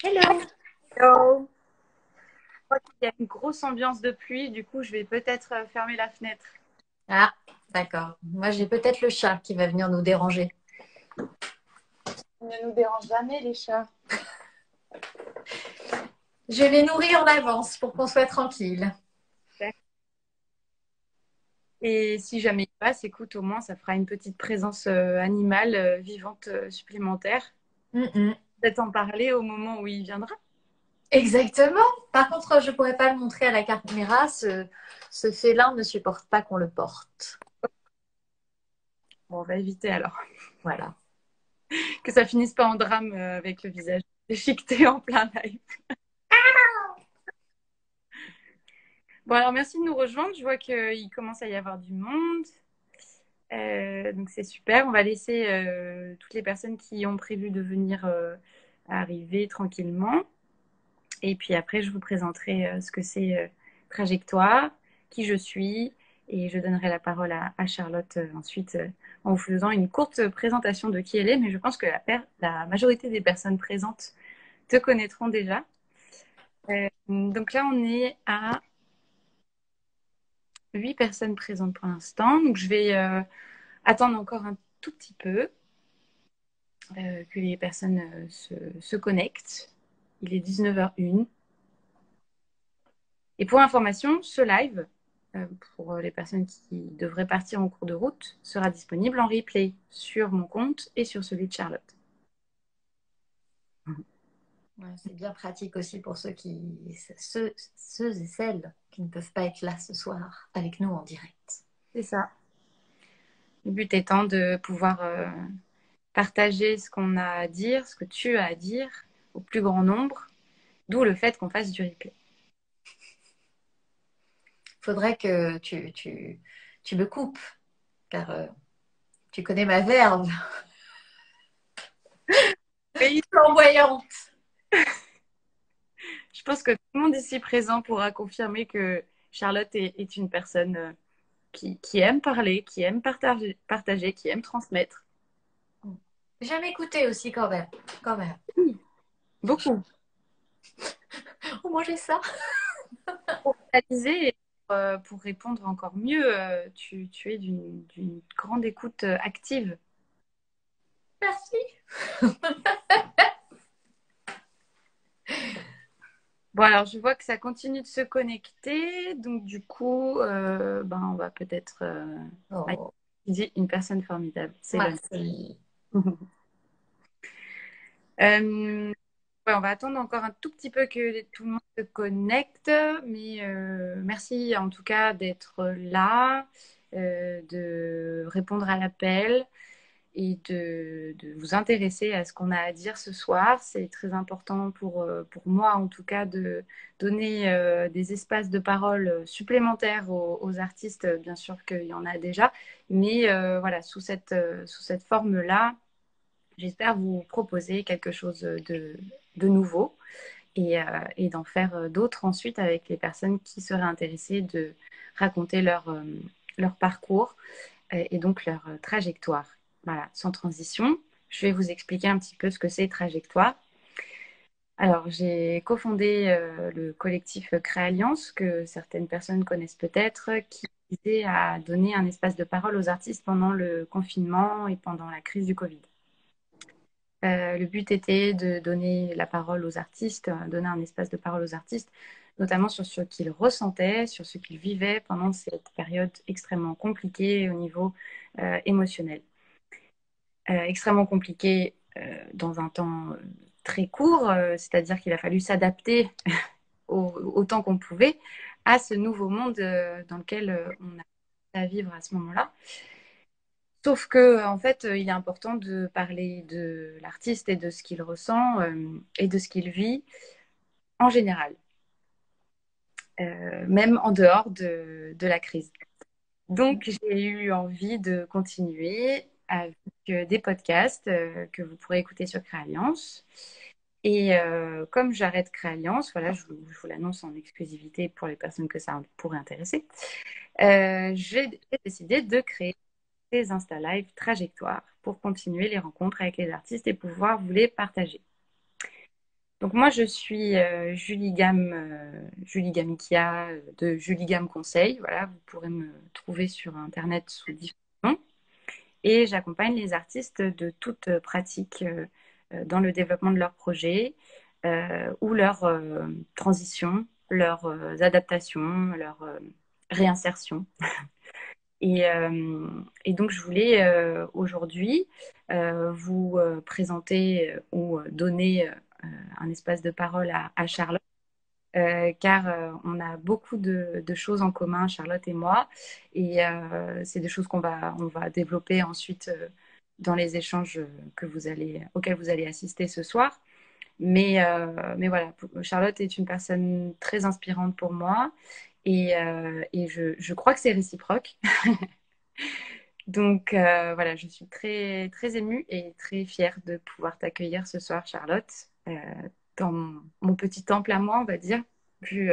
Hello. Hello. Je crois qu'il y a une grosse ambiance de pluie, du coup, je vais peut-être fermer la fenêtre. Ah, d'accord. Moi, j'ai peut-être le chat qui va venir nous déranger. Il ne nous dérange jamais, les chats. Je les nourris en avance pour qu'on soit tranquille. Et si jamais il passe, écoute, au moins, ça fera une petite présence animale vivante supplémentaire. Mm-mm. Peut-être en parler au moment où il viendra. Exactement. Par contre, je ne pourrais pas le montrer à la caméra. Ce félin ne supporte pas qu'on le porte. Bon, on va éviter alors. Voilà. Que ça finisse pas en drame avec le visage déchiqueté en plein live. Bon, alors merci de nous rejoindre. Je vois qu'il commence à y avoir du monde. Donc c'est super. On va laisser toutes les personnes qui ont prévu de venir arriver tranquillement. Et puis après, je vous présenterai ce que c'est Trajectoire, qui je suis, et je donnerai la parole à Charlotte ensuite en vous faisant une courte présentation de qui elle est. Mais je pense que la majorité des personnes présentes te connaîtront déjà. Donc là, on est à 8 personnes présentes pour l'instant. Donc je vais attendre encore un tout petit peu. Que les personnes se connectent. Il est 19h01. Et pour information, ce live, pour les personnes qui devraient partir en cours de route, sera disponible en replay sur mon compte et sur celui de Charlotte. Ouais, c'est bien pratique aussi pour ceux et celles qui ne peuvent pas être là ce soir avec nous en direct. C'est ça. Le but étant de pouvoir partager ce qu'on a à dire, ce que tu as à dire au plus grand nombre, d'où le fait qu'on fasse du replay. Faudrait que tu me coupes, car tu connais ma verve Oui, flamboyante. je pense que tout le monde ici présent pourra confirmer que Charlotte est une personne qui aime parler, qui aime partager, qui aime transmettre. J'aime écouter aussi quand même. Quand même. Oui, beaucoup. On mangeait ça. Pour réaliser et pour répondre encore mieux, tu es d'une grande écoute active. Merci. Bon, alors je vois que ça continue de se connecter, donc du coup, on va peut-être Oh, utiliser une personne formidable. C'est l'honneur. merci. Ouais, on va attendre encore un tout petit peu que tout le monde se connecte, mais merci en tout cas d'être là, de répondre à l'appel et de vous intéresser à ce qu'on a à dire ce soir. C'est très important pour moi en tout cas de donner des espaces de parole supplémentaires aux artistes. Bien sûr qu'il y en a déjà, mais voilà, sous cette forme-là. J'espère vous proposer quelque chose de nouveau et d'en faire d'autres ensuite avec les personnes qui seraient intéressées de raconter leur parcours et donc leur trajectoire. Voilà, sans transition, je vais vous expliquer un petit peu ce que c'est trajectoire. Alors, j'ai cofondé le collectif Créalliance, que certaines personnes connaissent peut-être, qui visait à donner un espace de parole aux artistes pendant le confinement et pendant la crise du Covid. Le but était de donner la parole aux artistes, donner un espace de parole aux artistes, notamment sur ce qu'ils ressentaient, sur ce qu'ils vivaient pendant cette période extrêmement compliquée au niveau émotionnel. Extrêmement compliquée dans un temps très court, c'est-à-dire qu'il a fallu s'adapter autant qu'on pouvait à ce nouveau monde dans lequel on a à vivre à ce moment-là. Sauf que, en fait, il est important de parler de l'artiste et de ce qu'il ressent et de ce qu'il vit en général, même en dehors de la crise. Donc, j'ai eu envie de continuer avec des podcasts que vous pourrez écouter sur Créalliance. Et comme j'arrête Créalliance, voilà, je vous l'annonce en exclusivité pour les personnes que ça pourrait intéresser, j'ai décidé de créer des Insta Live trajectoires pour continuer les rencontres avec les artistes et pouvoir vous les partager. Donc moi, je suis Julie Gamme, Julie Gamikia de Julie Gamme Conseil. Voilà, vous pourrez me trouver sur Internet sous différents noms. Et j'accompagne les artistes de toute pratique dans le développement de leurs projets ou leur transition, leurs adaptations, leur réinsertion. Et donc, je voulais aujourd'hui vous présenter ou donner un espace de parole à Charlotte, car on a beaucoup de choses en commun, Charlotte et moi, et c'est des choses on va développer ensuite dans les échanges auxquels vous allez assister ce soir. Mais voilà, Charlotte est une personne très inspirante pour moi et je crois que c'est réciproque. Donc voilà, je suis très, très émue et très fière de pouvoir t'accueillir ce soir, Charlotte, dans mon petit temple à moi, on va dire, vu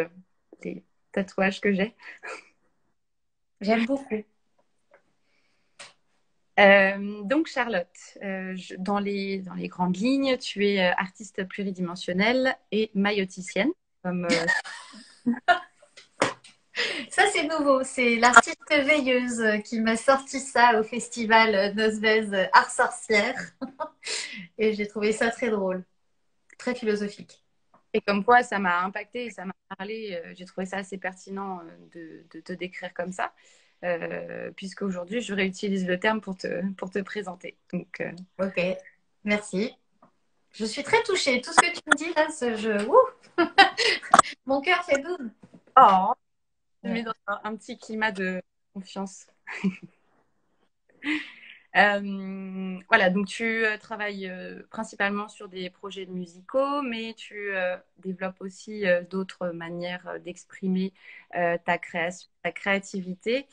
les tatouages que j'ai. J'aime beaucoup. Donc Charlotte, dans les grandes lignes, tu es artiste pluridimensionnelle et mailloticienne, comme Ça, c'est nouveau. C'est l'artiste veilleuse qui m'a sorti ça au festival Nosvez Art Sorcière. Et j'ai trouvé ça très drôle, très philosophique. et comme quoi ça m'a impacté et ça m'a parlé. J'ai trouvé ça assez pertinent de te décrire comme ça, puisque aujourd'hui je réutilise le terme pour te présenter. Donc, Ok, merci. Je suis très touchée. Tout ce que tu me dis là, ce jeu, ouh, mon cœur fait boum. oh, je mets Ouais. dans un petit climat de confiance. Voilà, donc tu travailles principalement sur des projets musicaux, mais tu développes aussi d'autres manières d'exprimer ta création, ta créativité.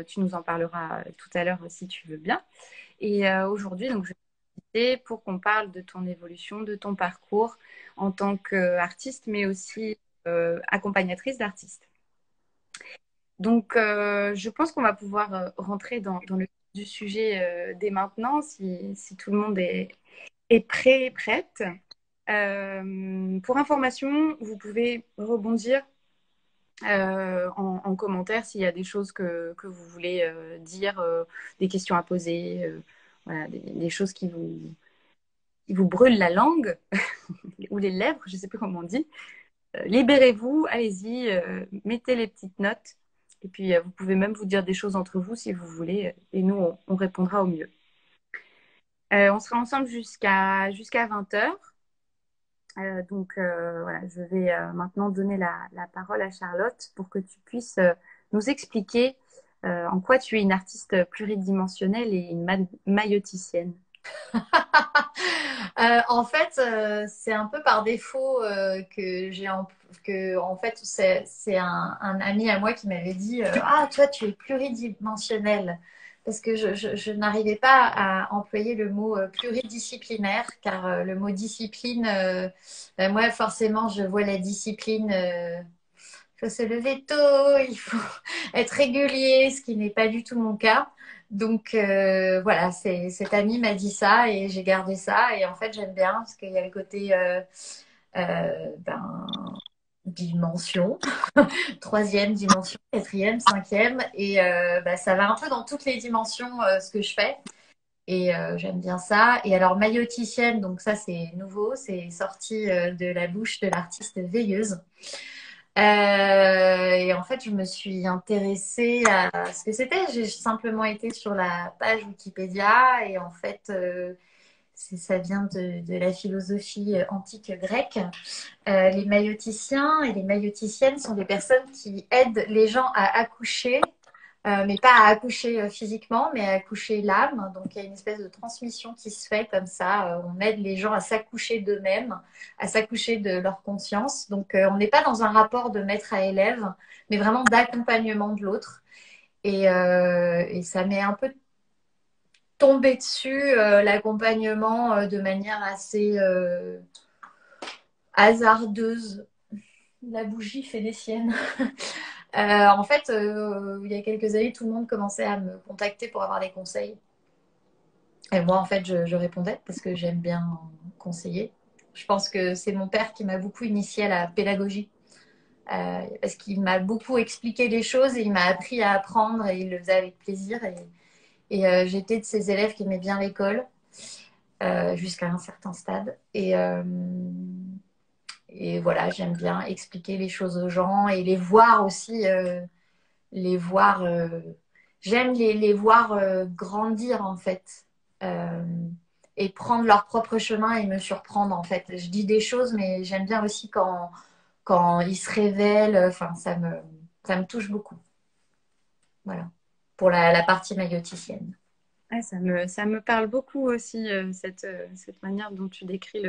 Tu nous en parleras tout à l'heure si tu veux bien. Et aujourd'hui, donc, je vais t'inviter pour qu'on parle de ton évolution, de ton parcours en tant qu'artiste, mais aussi accompagnatrice d'artistes. Donc, je pense qu'on va pouvoir rentrer dans le vif du sujet dès maintenant, si tout le monde est prêt et prête. Pour information, vous pouvez rebondir en commentaire s'il y a des choses que vous voulez dire, des questions à poser, voilà, des choses qui vous brûlent la langue ou les lèvres, je ne sais plus comment on dit. Libérez-vous, allez-y, mettez les petites notes. Et puis, vous pouvez même vous dire des choses entre vous si vous voulez. Et nous, on répondra au mieux. On sera ensemble jusqu'à 20 heures. Donc, voilà, je vais maintenant donner la parole à Charlotte pour que tu puisses nous expliquer en quoi tu es une artiste pluridimensionnelle et une mailloticienne. En fait, c'est un peu par défaut que en fait c'est un ami à moi qui m'avait dit ah toi tu es pluridimensionnel parce que je n'arrivais pas à employer le mot pluridisciplinaire car le mot discipline moi forcément je vois la discipline il faut se lever tôt, il faut être régulier, ce qui n'est pas du tout mon cas. Donc voilà, cet ami m'a dit ça et j'ai gardé ça. Et en fait, j'aime bien parce qu'il y a le côté dimension, troisième dimension, quatrième, cinquième. Et ça va un peu dans toutes les dimensions ce que je fais. Et j'aime bien ça. Et alors, mailloticienne, donc ça c'est nouveau, c'est sorti de la bouche de l'artiste veilleuse. Et en fait, je me suis intéressée à ce que c'était. J'ai simplement été sur la page Wikipédia et en fait, ça vient de la philosophie antique grecque. Les mailloticiens et les mailloticiennes sont des personnes qui aident les gens à accoucher mais pas à accoucher physiquement, mais à accoucher l'âme. Donc il y a une espèce de transmission qui se fait comme ça. On aide les gens à s'accoucher d'eux-mêmes, à s'accoucher de leur conscience. Donc on n'est pas dans un rapport de maître à élève, mais vraiment d'accompagnement de l'autre. Et ça m'est un peu tombé dessus, l'accompagnement de manière assez hasardeuse. La bougie fait des siennes. En fait, il y a quelques années, tout le monde commençait à me contacter pour avoir des conseils. Et moi, en fait, je répondais parce que j'aime bien conseiller. Je pense que c'est mon père qui m'a beaucoup initiée à la pédagogie. Parce qu'il m'a beaucoup expliqué les choses et il m'a appris à apprendre et il le faisait avec plaisir. Et j'étais de ces élèves qui aimaient bien l'école jusqu'à un certain stade. Et voilà, j'aime bien expliquer les choses aux gens et les voir aussi, les voir. J'aime les voir grandir en fait. Euh, et prendre leur propre chemin et me surprendre en fait. Je dis des choses, mais j'aime bien aussi quand ils se révèlent. Enfin, ça me touche beaucoup. Voilà. Pour la partie mailloticienne. Ouais, ça me parle beaucoup aussi, cette manière dont tu décris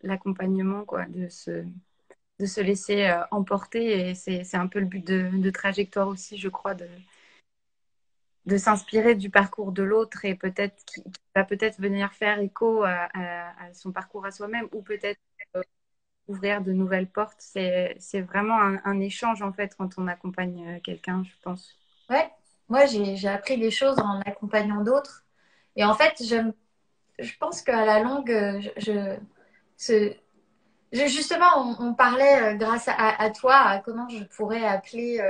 l'accompagnement, quoi, de se laisser emporter. Et c'est un peu le but de Trajectoire aussi, je crois, de s'inspirer du parcours de l'autre et peut-être qui va peut-être venir faire écho à son parcours à soi-même ou peut-être ouvrir de nouvelles portes. C'est vraiment un échange en fait quand on accompagne quelqu'un, je pense. Ouais. Moi, j'ai appris des choses en accompagnant d'autres. Et en fait, je pense qu'à la longue, ce- justement, on parlait grâce à toi à comment je pourrais appeler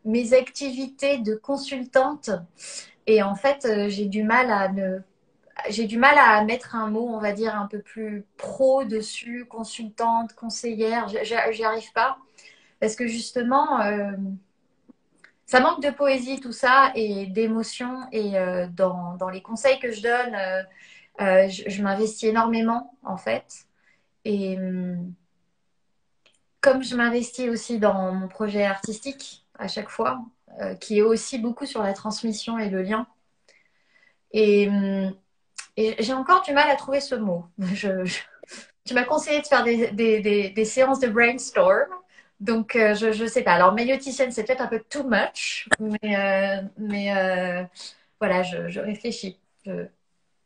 mes activités de consultante. Et en fait, j'ai du mal à mettre un mot, on va dire, un peu plus pro dessus, consultante, conseillère. J'y arrive pas parce que justement, ça manque de poésie tout ça et d'émotion. Et dans les conseils que je donne, je m'investis énormément en fait. Et comme je m'investis aussi dans mon projet artistique à chaque fois, qui est aussi beaucoup sur la transmission et le lien. Et, et j'ai encore du mal à trouver ce mot. Tu m'as conseillé de faire des séances de brainstorm. Donc, je ne sais pas. Alors, mailloticienne, c'est peut-être un peu too much, mais voilà, je réfléchis. Si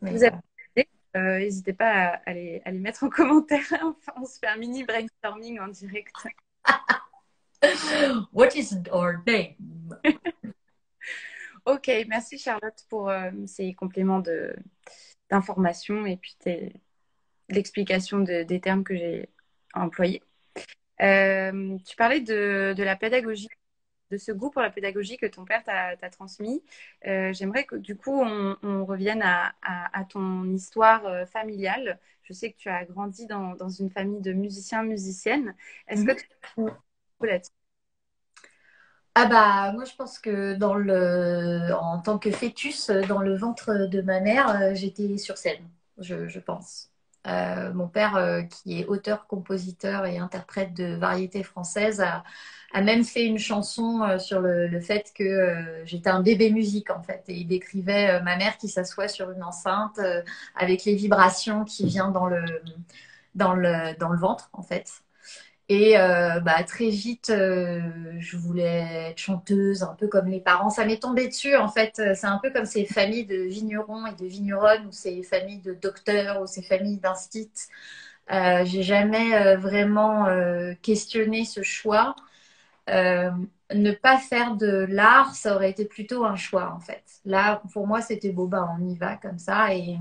Mais vous avez voilà. des idées, n'hésitez pas à les mettre en commentaire. Enfin, on se fait un mini brainstorming en direct. What is our name? Ok, merci Charlotte pour ces compléments d'informations et puis l'explication des termes que j'ai employés. Tu parlais de la pédagogie, de ce goût pour la pédagogie que ton père t'a transmis. J'aimerais que du coup on revienne à ton histoire familiale. Je sais que tu as grandi dans une famille de musiciens, musiciennes. Est-ce que Mhm. tu peux là-dessus? Ah bah moi je pense que en tant que fœtus dans le ventre de ma mère, j'étais sur scène, je pense. Mon père, qui est auteur, compositeur et interprète de variété française, a même fait une chanson sur le fait que j'étais un bébé musique en fait. Et il décrivait ma mère qui s'assoit sur une enceinte avec les vibrations qui viennent dans le ventre en fait. Et bah, très vite, je voulais être chanteuse, un peu comme les parents. Ça m'est tombé dessus, en fait. C'est un peu comme ces familles de vignerons et de vigneronnes, ou ces familles de docteurs, ou ces familles d'instit. J'ai jamais vraiment questionné ce choix. Euh, Ne pas faire de l'art, ça aurait été plutôt un choix, en fait. Là, pour moi, c'était bon, bah, on y va comme ça. Et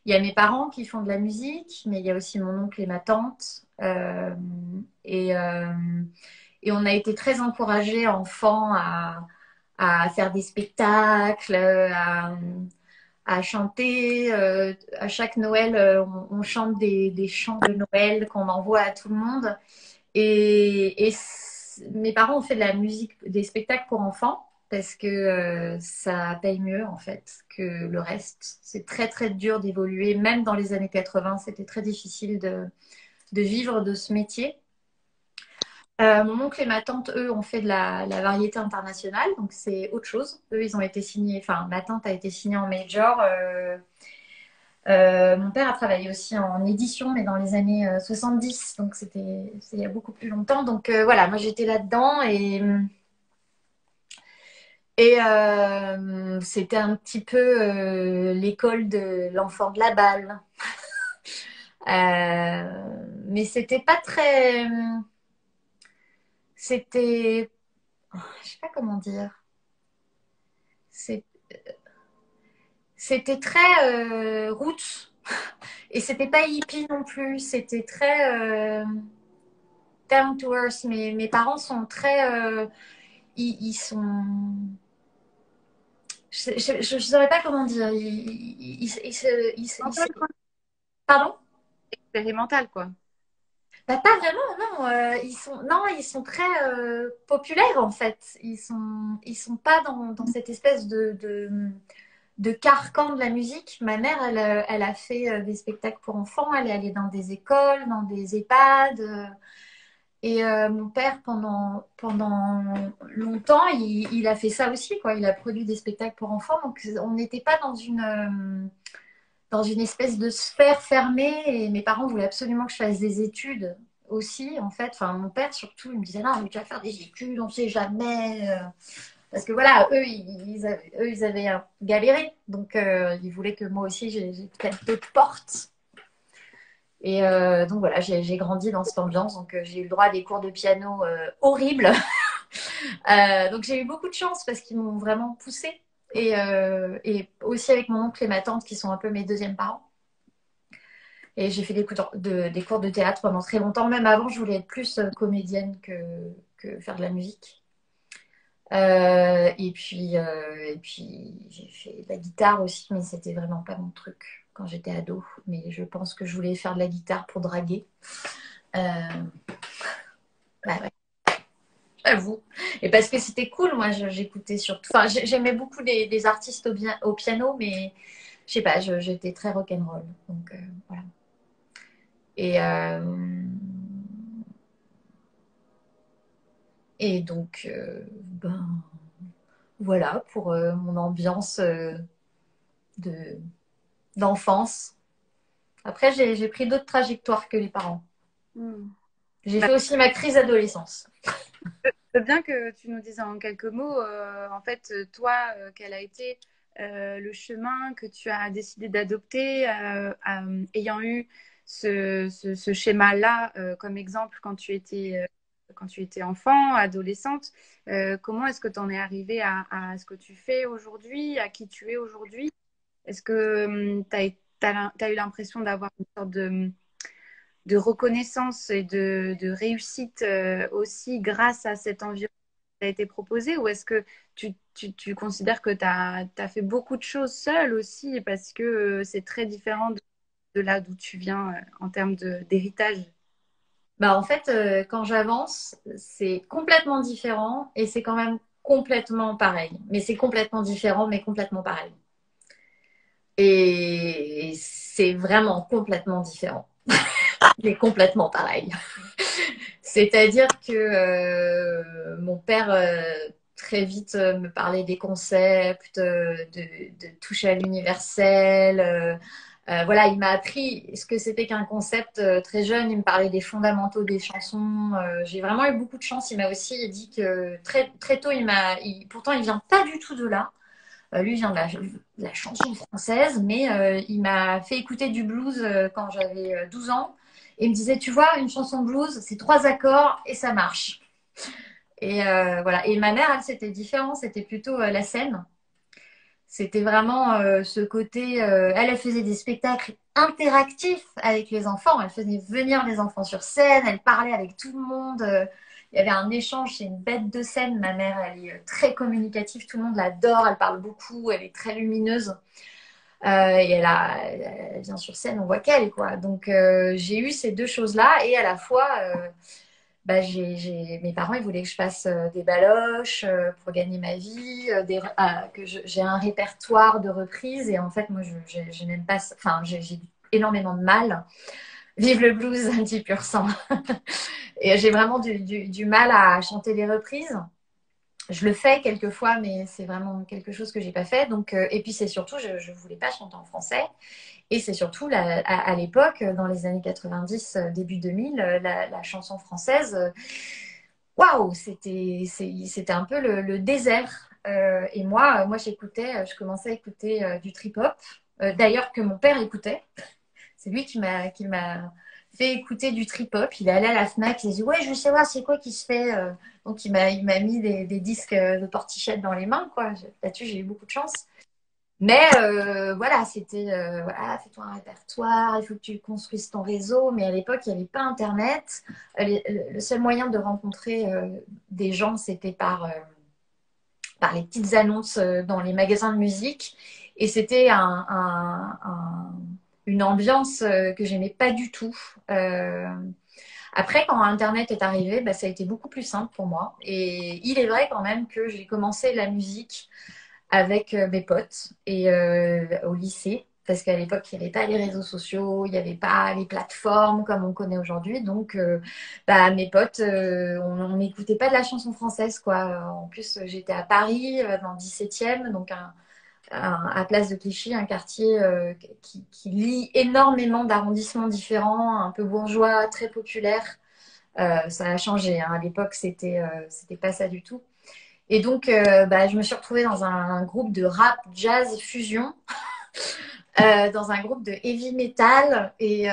il y a mes parents qui font de la musique, mais il y a aussi mon oncle et ma tante. Et, euh, et on a été très encouragés, enfants, à faire des spectacles, à chanter. À chaque Noël, on chante des chants de Noël qu'on envoie à tout le monde. Et mes parents ont fait de la musique, des spectacles pour enfants parce que ça paye mieux en fait que le reste. C'est très très dur d'évoluer. Même dans les années 80, c'était très difficile de vivre de ce métier. Mon oncle et ma tante, eux, ont fait de la variété internationale, donc c'est autre chose. Eux, ils ont été signés, enfin, ma tante a été signée en major. Mon père a travaillé aussi en édition, mais dans les années 70, donc c'est il y a beaucoup plus longtemps. Donc voilà, moi j'étais là-dedans et c'était un petit peu l'école de l'enfant de la balle. Mais c'était pas très. C'était. Je sais pas comment dire. C'est- C'était très roots. Et c'était pas hippie non plus, c'était très down to earth. Mes parents sont très. Ils sont. Je saurais pas comment dire. Mental, quoi. Pardon? Expérimental, quoi. Bah, pas vraiment, non. Non, ils sont très populaires en fait. Ils sont pas dans cette espèce de carcan de la musique. Ma mère, elle a fait des spectacles pour enfants. Elle est allée dans des écoles, dans des EHPAD. Et mon père, pendant longtemps, il a fait ça aussi, quoi. Il a produit des spectacles pour enfants. Donc, on n'était pas dans une espèce de sphère fermée. Et mes parents voulaient absolument que je fasse des études aussi, en fait. Enfin, mon père, surtout, il me disait, non, mais tu vas faire des études, on ne sait jamais. Parce que voilà, eux, ils avaient galéré. Donc, ils voulaient que moi aussi, j'ai peut-être d'autres portes. Et donc voilà, j'ai grandi dans cette ambiance. Donc j'ai eu le droit à des cours de piano horribles. Donc j'ai eu beaucoup de chance parce qu'ils m'ont vraiment poussée. Et aussi avec mon oncle et ma tante qui sont un peu mes deuxièmes parents. Et j'ai fait des cours de théâtre pendant très longtemps. Même avant, je voulais être plus comédienne que faire de la musique. Et puis j'ai fait de la guitare aussi, mais c'était vraiment pas mon truc quand j'étais ado. Mais je pense que je voulais faire de la guitare pour draguer. Euh, bah ouais, j'avoue. Et parce que c'était cool, moi j'écoutais surtout. Enfin, j'aimais beaucoup des artistes au piano, mais je sais pas, j'étais très rock'n'roll. Donc voilà. Et, euh, et donc, ben voilà pour mon ambiance de d'enfance. Après, j'ai pris d'autres trajectoires que les parents. Hmm. J'ai Bah, fait aussi ma crise d'adolescence. c'est bien que tu nous dises en quelques mots, en fait, toi, quel a été le chemin que tu as décidé d'adopter, ayant eu ce schéma-là comme exemple quand tu étais enfant, adolescente. Comment est-ce que tu en es arrivé à ce que tu fais aujourd'hui, à qui tu es aujourd'hui? Est-ce que tu as eu l'impression d'avoir une sorte de reconnaissance et de réussite aussi grâce à cet environnement qui a été proposé, ou est-ce que tu considères que tu as fait beaucoup de choses seule aussi parce que c'est très différent de là d'où tu viens en termes d'héritage? Bah, en fait, quand j'avance, c'est complètement différent et c'est quand même complètement pareil. Mais c'est complètement différent, mais complètement pareil. Et c'est vraiment complètement différent, mais complètement pareil. C'est-à-dire que mon père très vite me parlait des concepts, de touche à l'universel. Voilà, il m'a appris ce que c'était qu'un concept très jeune. Il me parlait des fondamentaux des chansons. J'ai vraiment eu beaucoup de chance. Il m'a aussi dit que très, très tôt, pourtant, il vient pas du tout de là. Lui vient de la chanson française, mais il m'a fait écouter du blues quand j'avais 12 ans. Et il me disait, tu vois, une chanson de blues, c'est trois accords et ça marche. Et voilà. Et ma mère, elle, c'était différent. C'était plutôt la scène. C'était vraiment ce côté. Elle faisait des spectacles interactifs avec les enfants. Elle faisait venir les enfants sur scène. Elle parlait avec tout le monde. Il y avait un échange. C'est une bête de scène. Ma mère, elle est très communicative. Tout le monde l'adore. Elle parle beaucoup. Elle est très lumineuse. Et elle vient sur scène, on voit qu'elle, quoi. Donc, j'ai eu ces deux choses-là. Et à la fois, bah, mes parents, ils voulaient que je fasse des baloches pour gagner ma vie, j'ai un répertoire de reprises. Et en fait, moi, je n'aime pas ça. Enfin, j'ai énormément de mal. Vive le blues, un petit pur sang. Et j'ai vraiment du mal à chanter les reprises. Je le fais quelquefois, mais c'est vraiment quelque chose que j'ai pas fait. Donc, et puis c'est surtout, je voulais pas chanter en français. Et c'est surtout à l'époque, dans les années 90, début 2000, la chanson française, waouh, c'était un peu le désert. Et moi j'écoutais, je commençais à écouter du trip-hop, d'ailleurs que mon père écoutait. C'est lui qui m'a fait écouter du trip-hop. Il est allé à la Fnac, il a dit ouais, je veux savoir c'est quoi qui se fait. Donc il m'a mis des disques de Portichette dans les mains, quoi. Là-dessus j'ai eu beaucoup de chance. Mais voilà, c'était voilà, fais-toi un répertoire, il faut que tu construises ton réseau. Mais à l'époque, il n'y avait pas Internet. Le seul moyen de rencontrer des gens, c'était par les petites annonces dans les magasins de musique. Et c'était une ambiance que j'aimais pas du tout. Euh, Après, quand Internet est arrivé, bah, ça a été beaucoup plus simple pour moi. Et il est vrai quand même que j'ai commencé la musique avec mes potes et au lycée. Parce qu'à l'époque, il n'y avait pas les réseaux sociaux, il n'y avait pas les plateformes comme on connaît aujourd'hui. Donc, bah, mes potes, on n'écoutait pas de la chanson française, quoi. En plus, j'étais à Paris, dans le 17e, donc à Place de Clichy, un quartier qui lie énormément d'arrondissements différents, un peu bourgeois, très populaire. Ça a changé, hein. À l'époque, c'était pas ça du tout. Et donc, bah, je me suis retrouvée dans un groupe de rap, jazz, fusion, dans un groupe de heavy metal. Et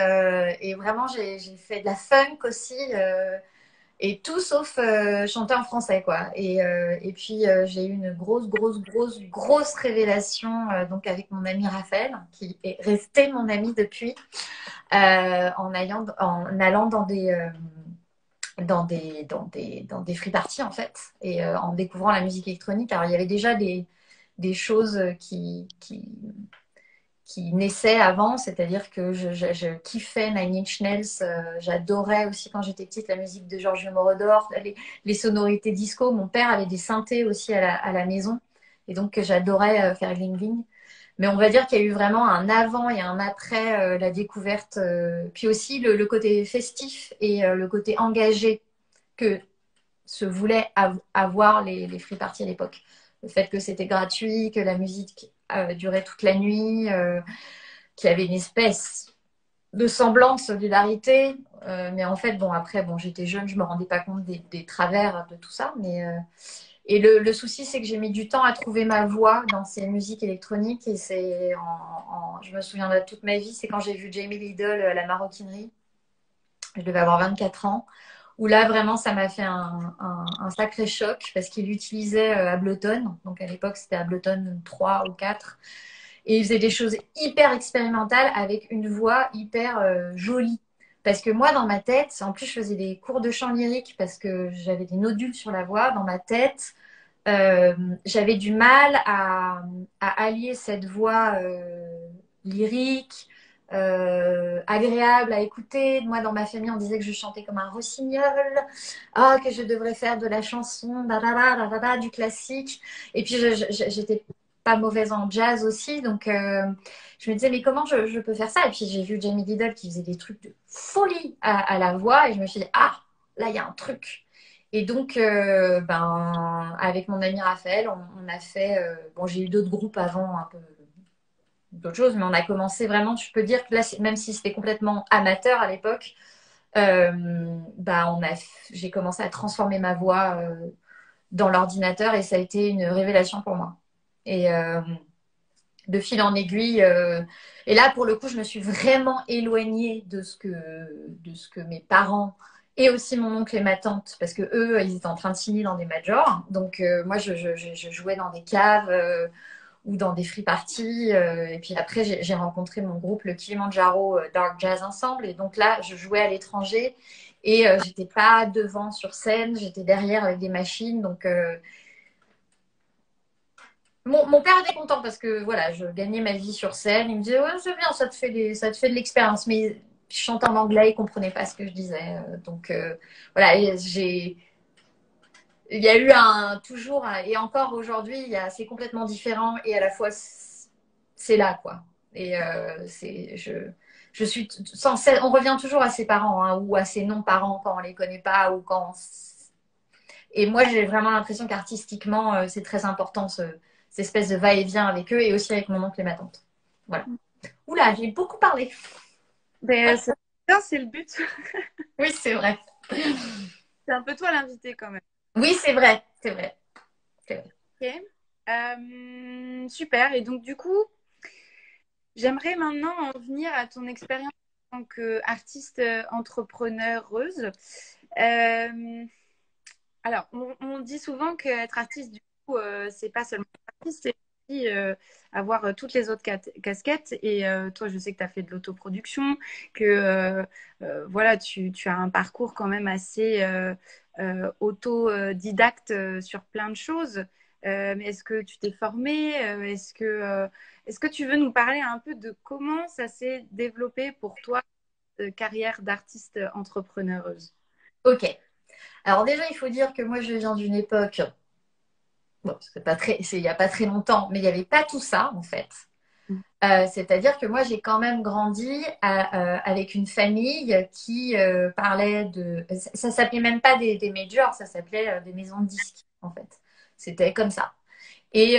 vraiment, j'ai fait de la funk aussi. Et tout sauf chanter en français, quoi. Et puis, j'ai eu une grosse révélation donc avec mon ami Raphaël, qui est resté mon ami depuis, en allant dans des free parties en fait et en découvrant la musique électronique. Alors il y avait déjà des choses qui naissaient avant, c'est-à-dire que je kiffais Nine Inch Nails, j'adorais aussi quand j'étais petite la musique de Giorgio Moroder, les sonorités disco. Mon père avait des synthés aussi à la maison et donc j'adorais faire gling gling. Mais on va dire qu'il y a eu vraiment un avant et un après la découverte, puis aussi le côté festif et le côté engagé que se voulaient avoir les free parties à l'époque. Le fait que c'était gratuit, que la musique durait toute la nuit, qu'il y avait une espèce de semblant de solidarité. Mais en fait, bon, après, bon, j'étais jeune, je me rendais pas compte des travers de tout ça. Et le souci, c'est que j'ai mis du temps à trouver ma voix dans ces musiques électroniques. Et je me souviens de toute ma vie, c'est quand j'ai vu Jamie Lidl à la maroquinerie. Je devais avoir 24 ans où là vraiment ça m'a fait un sacré choc parce qu'il utilisait Ableton, donc à l'époque c'était Ableton 3 ou 4, et il faisait des choses hyper expérimentales avec une voix hyper jolie. Parce que moi dans ma tête, en plus je faisais des cours de chant lyrique parce que j'avais des nodules sur la voix, dans ma tête euh, j'avais du mal à allier cette voix lyrique, agréable à écouter. Moi, dans ma famille, on disait que je chantais comme un rossignol, ah, que je devrais faire de la chanson, du classique. Et puis, j'étais pas mauvaise en jazz aussi, donc je me disais, mais comment je peux faire ça? Et puis, j'ai vu Jamie Lidl qui faisait des trucs de folie à la voix, et je me suis dit, ah, là, il y a un truc. Et donc, ben, avec mon ami Raphaël, on a fait. Bon, j'ai eu d'autres groupes avant, un peu d'autres choses, mais on a commencé vraiment. Je peux dire que là, même si c'était complètement amateur à l'époque, ben, j'ai commencé à transformer ma voix dans l'ordinateur et ça a été une révélation pour moi. Et de fil en aiguille. Et là, pour le coup, je me suis vraiment éloignée de ce que mes parents et aussi mon oncle et ma tante, parce que eux, ils étaient en train de signer dans des majors. Donc, moi, je jouais dans des caves ou dans des free parties. Et puis après, j'ai rencontré mon groupe, le Kilimanjaro Dark Jazz Ensemble. Et donc là, je jouais à l'étranger. Et j'étais pas devant sur scène, j'étais derrière avec des machines. Donc, mon père était content parce que voilà, je gagnais ma vie sur scène. Il me disait, ouais, c'est bien, ça te fait de l'expérience. Mais je chantais en anglais, il comprenait pas ce que je disais. Donc voilà, il y a eu et encore aujourd'hui, c'est complètement différent et à la fois c'est là quoi. Et je suis sans cesse, on revient toujours à ses parents hein, ou à ses non-parents quand on les connaît pas ou quand. Et moi, j'ai vraiment l'impression qu'artistiquement, c'est très important cette espèce de va-et-vient avec eux et aussi avec mon oncle et ma tante. Voilà. Oula, j'ai beaucoup parlé. Ben, c'est bien, c'est le but. Oui, c'est vrai. C'est un peu toi l'invité quand même. Oui, c'est vrai. C'est vrai. C'est vrai. Ok. Super. Et donc, du coup, j'aimerais maintenant en venir à ton expérience en tant qu'artiste entrepreneureuse. Euh, alors, on dit souvent qu'être artiste, du coup, c'est pas seulement être artiste, aussi avoir toutes les autres casquettes. Et toi, je sais que tu as fait de l'autoproduction, que voilà, tu as un parcours quand même assez autodidacte sur plein de choses. Mais est-ce que tu t'es formée? Est-ce que tu veux nous parler un peu de comment ça s'est développé pour toi, carrière d'artiste entrepreneuse? Ok. Alors déjà, il faut dire que moi, je viens d'une époque, bon, c'est il n'y a pas très longtemps, mais il n'y avait pas tout ça, en fait. C'est-à-dire que moi, j'ai quand même grandi avec une famille qui parlait de... Ça s'appelait même pas des majors, ça s'appelait des maisons de disques, en fait. C'était comme ça. Et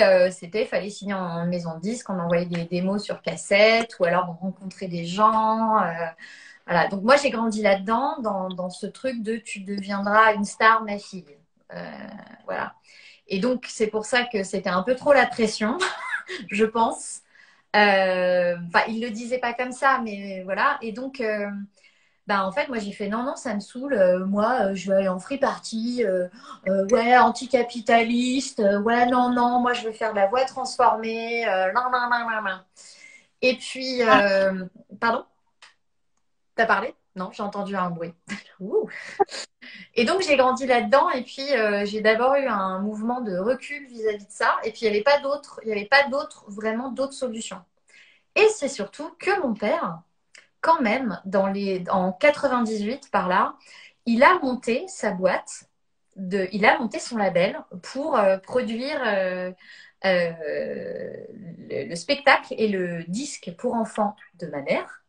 fallait signer en maison de disques, on envoyait des démos sur cassette, ou alors on rencontrait des gens. Voilà. Donc moi, j'ai grandi là-dedans, dans ce truc de tu deviendras une star, ma fille. Euh, voilà. Et donc, c'est pour ça que c'était un peu trop la pression, je pense. Enfin, il le disait pas comme ça, mais voilà. Et donc, bah, en fait, moi, j'ai fait non, non, ça me saoule. Moi, je vais aller en free party. Ouais, anticapitaliste. Ouais, non, non, moi, je vais faire de la voix transformée. Non, non, non, non, non. Et puis, pardon, t'as parlé? Non, j'ai entendu un bruit. Ouh. Et donc, j'ai grandi là-dedans. Et puis, j'ai d'abord eu un mouvement de recul vis-à-vis de ça. Et puis, il y avait pas d'autres, vraiment d'autres solutions. Et c'est surtout que mon père, quand même, en 98 par là, il a monté sa boîte, il a monté son label pour produire le spectacle et le disque pour enfants de ma mère.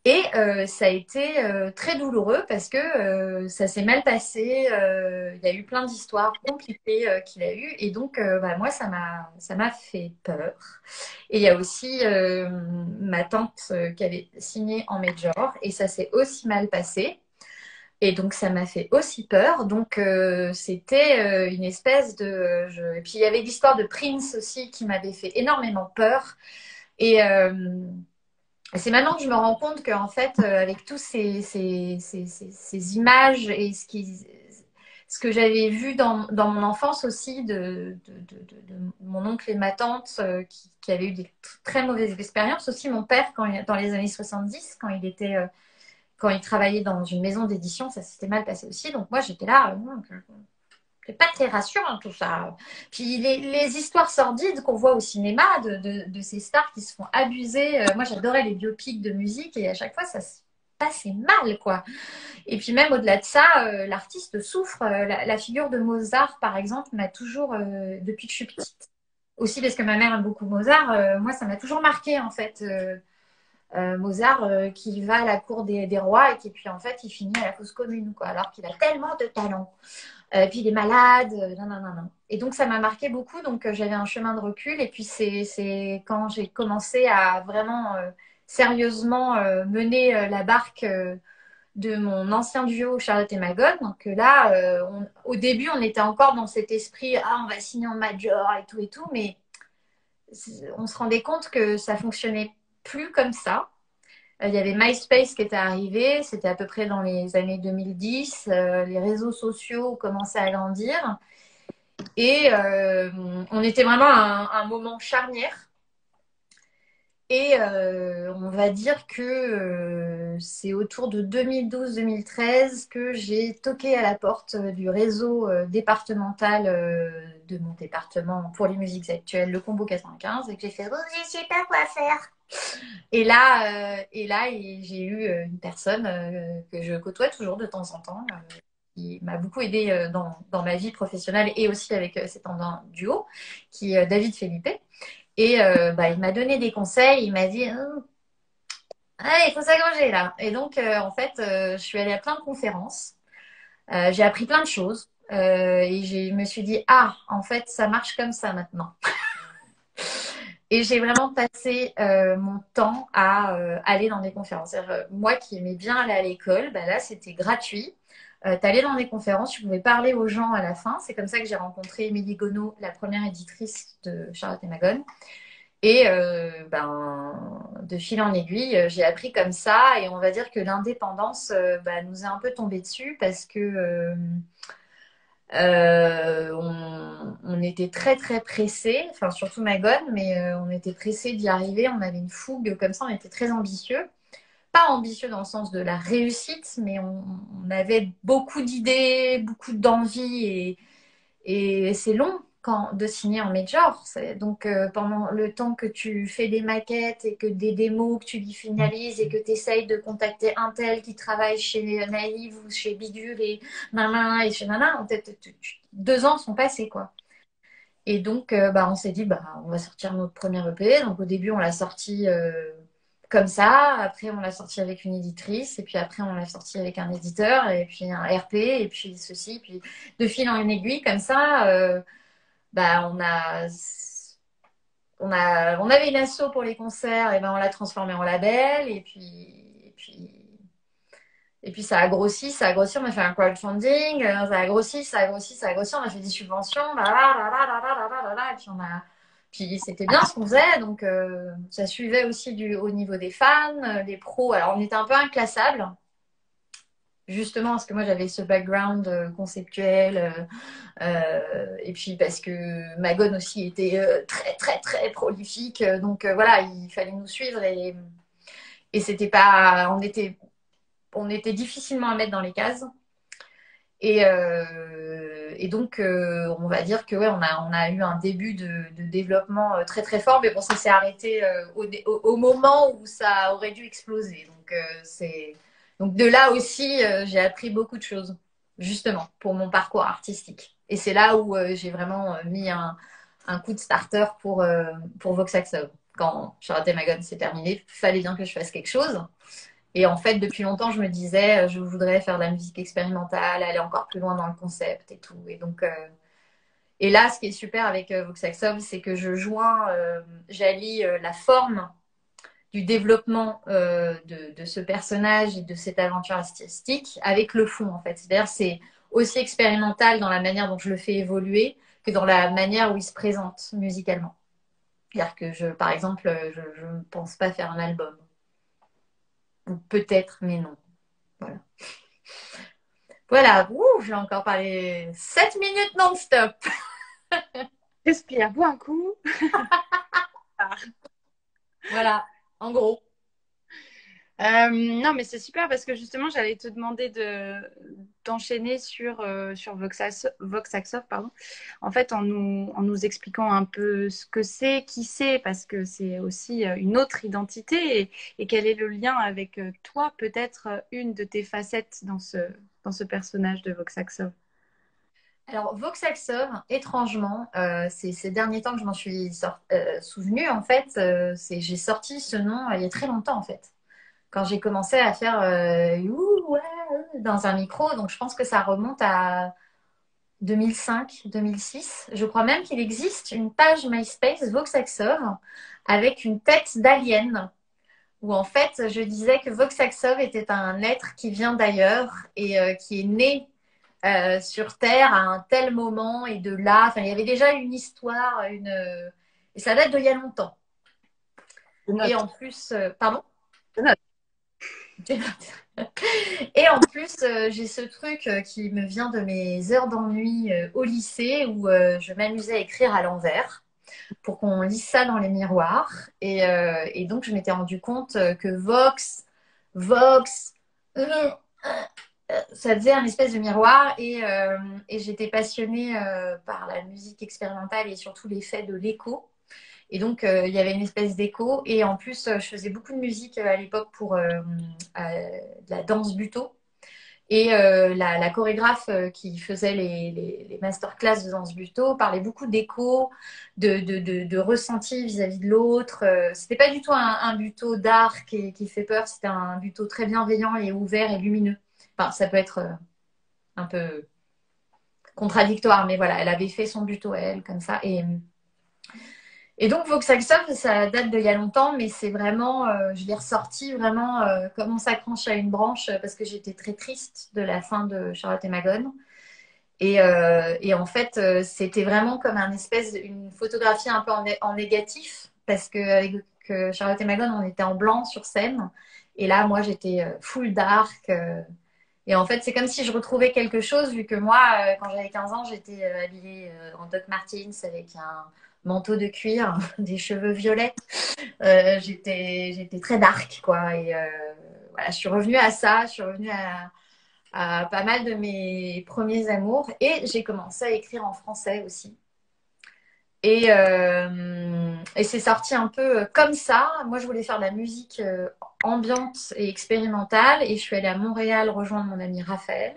Et ça a été très douloureux parce que ça s'est mal passé. Il y a eu plein d'histoires compliquées qu'il a eues. Et donc, bah, moi, ça m'a fait peur. Et il y a aussi ma tante qui avait signé en major. Et ça s'est aussi mal passé. Et donc, ça m'a fait aussi peur. Donc, c'était une espèce de... Et puis, il y avait l'histoire de Prince aussi qui m'avait fait énormément peur. Et... c'est maintenant que je me rends compte qu'en fait, avec tous ces images et ce que j'avais vu dans mon enfance aussi de mon oncle et ma tante qui avaient eu des très mauvaises expériences, aussi mon père dans les années 70, quand il travaillait dans une maison d'édition, ça s'était mal passé aussi. Donc moi, j'étais là, c'est pas très rassurant tout ça. Puis les histoires sordides qu'on voit au cinéma de ces stars qui se font abuser. Moi, j'adorais les biopics de musique et à chaque fois, ça se passait mal, quoi. Et puis même au-delà de ça, l'artiste souffre. La figure de Mozart, par exemple, m'a toujours, depuis que je suis petite, aussi parce que ma mère aime beaucoup Mozart, moi, ça m'a toujours marqué, en fait. Mozart qui va à la cour des rois et qui puis en fait il finit à la fosse commune quoi alors qu'il a tellement de talent. Puis il est malade, non, non, non, non. Et donc ça m'a marqué beaucoup, donc j'avais un chemin de recul. Et puis c'est quand j'ai commencé à vraiment sérieusement mener la barque de mon ancien duo Charlotte et Magone. Donc là, au début, on était encore dans cet esprit, ah, on va signer en major et tout, mais on se rendait compte que ça fonctionnait plus comme ça. Il y avait MySpace qui était arrivé, c'était à peu près dans les années 2010. Les réseaux sociaux commençaient à grandir. Et on était vraiment à un moment charnière. Et on va dire que c'est autour de 2012-2013 que j'ai toqué à la porte du réseau départemental de mon département pour les musiques actuelles, le Combo 95, et que j'ai fait «Oh, je sais pas quoi faire». J'ai eu une personne que je côtoie toujours de temps en temps, qui m'a beaucoup aidée dans ma vie professionnelle et aussi avec cet en duo, qui est David Felipe. Et bah, il m'a donné des conseils, il m'a dit ah, il faut s'agranger là. Et donc, en fait, je suis allée à plein de conférences, j'ai appris plein de choses et je me suis dit, ah, en fait, ça marche comme ça maintenant. Et j'ai vraiment passé mon temps à aller dans des conférences. Moi qui aimais bien aller à l'école, bah là c'était gratuit. T'allais dans des conférences, tu pouvais parler aux gens à la fin. C'est comme ça que j'ai rencontré Émilie Gonod, la première éditrice de Charlotte et Magone. Et ben, de fil en aiguille, j'ai appris comme ça. Et on va dire que l'indépendance bah, nous est un peu tombée dessus parce que On était très très pressés, enfin surtout Magone, mais on était pressés d'y arriver. On avait une fougue comme ça, on était très ambitieux. Pas ambitieux dans le sens de la réussite, mais on avait beaucoup d'idées, beaucoup d'envie et c'est long de signer en major. Donc, pendant le temps que tu fais des maquettes et que des démos, que tu les finalises et que tu essayes de contacter un tel qui travaille chez Naïve ou chez Bidule et nana et chez nana, en fait, 2 ans sont passés, quoi. Et donc, on s'est dit, on va sortir notre premier EP. Donc, au début, on l'a sorti comme ça. Après, on l'a sorti avec une éditrice. Et puis après, on l'a sorti avec un éditeur. Et puis un RP. Et puis ceci. Puis de fil en aiguille, comme ça, on a, on avait une asso pour les concerts. Et ben, on l'a transformé en label. Et puis ça a grossi, ça a grossi, on a fait un crowdfunding, ça a grossi, ça a grossi, ça a grossi, on a fait des subventions, et puis puis c'était bien ce qu'on faisait, donc ça suivait aussi au niveau des fans, des pros. Alors on était un peu inclassable, justement parce que moi j'avais ce background conceptuel, et puis parce que Magone aussi était très très très prolifique, donc voilà, il fallait nous suivre et c'était pas, on était difficilement à mettre dans les cases. Et donc, on va dire que ouais, on a eu un début de développement très très fort, mais bon, ça s'est arrêté au moment où ça aurait dû exploser. Donc de là aussi, j'ai appris beaucoup de choses, justement, pour mon parcours artistique. Et c'est là où j'ai vraiment mis un coup de starter pour Voxaxov. Quand Charlotte et Magone s'est terminé, il fallait bien que je fasse quelque chose. Et en fait, depuis longtemps, je me disais, je voudrais faire de la musique expérimentale, aller encore plus loin dans le concept et tout. Et donc, et là, ce qui est super avec Voxaxov, c'est que j'allie la forme du développement de ce personnage et de cette aventure artistique avec le fond, en fait. C'est-à-dire, c'est aussi expérimental dans la manière dont je le fais évoluer que dans la manière où il se présente musicalement. C'est-à-dire que par exemple, je ne pense pas faire un album. Ou peut-être, mais non. Voilà. Voilà, ouh, j'ai encore parlé 7 minutes non-stop. Respire, bois un coup. Voilà, en gros. Non, mais c'est super parce que justement, j'allais te demander d'enchaîner sur Voxaxov, pardon. En fait, en nous expliquant un peu ce que c'est, qui c'est, parce que c'est aussi une autre identité et quel est le lien avec toi, peut-être une de tes facettes dans ce personnage de Voxaxov. Alors, Voxaxov, étrangement, c'est ces derniers temps que je m'en suis souvenue, en fait, j'ai sorti ce nom il y a très longtemps, en fait. Quand j'ai commencé à faire ouh, ouais, dans un micro, donc je pense que ça remonte à 2005, 2006. Je crois même qu'il existe une page MySpace Voxaxov avec une tête d'alien où en fait je disais que Voxaxov était un être qui vient d'ailleurs et qui est né sur Terre à un tel moment et de là, enfin il y avait déjà une histoire, et ça date d'il y a longtemps. Je Et note, en plus, pardon? je note. Et en plus, j'ai ce truc qui me vient de mes heures d'ennui au lycée où je m'amusais à écrire à l'envers pour qu'on lise ça dans les miroirs. Et donc, je m'étais rendu compte que Vox, ça faisait un espèce de miroir et j'étais passionnée par la musique expérimentale et surtout l'effet de l'écho. Et donc, il y avait une espèce d'écho. Et en plus, je faisais beaucoup de musique à l'époque pour de la danse buto. Et la chorégraphe qui faisait les masterclass de danse buto parlait beaucoup d'écho, de ressenti vis-à-vis de l'autre. C'était pas du tout un buto dark et qui fait peur, c'était un buto très bienveillant et ouvert et lumineux. Enfin, ça peut être un peu contradictoire, mais voilà, elle avait fait son buto à elle comme ça. Et donc, Voxaxov, ça date d'il y a longtemps, mais c'est vraiment, je l'ai ressorti vraiment comme on s'accroche à une branche parce que j'étais très triste de la fin de Charlotte et Magone. Et en fait, c'était vraiment comme une photographie un peu en négatif parce qu'avec Charlotte et Magone, on était en blanc sur scène. Et là, moi, j'étais full dark. Et en fait, c'est comme si je retrouvais quelque chose, vu que moi, quand j'avais 15 ans, j'étais habillée en Doc Martens avec un manteau de cuir, des cheveux violets. J'étais très dark, quoi. Et voilà, je suis revenue à ça, je suis revenue à pas mal de mes premiers amours. Et j'ai commencé à écrire en français aussi. Et c'est sorti un peu comme ça. Moi, je voulais faire de la musique ambiante et expérimentale. Et je suis allée à Montréal rejoindre mon ami Raphaël.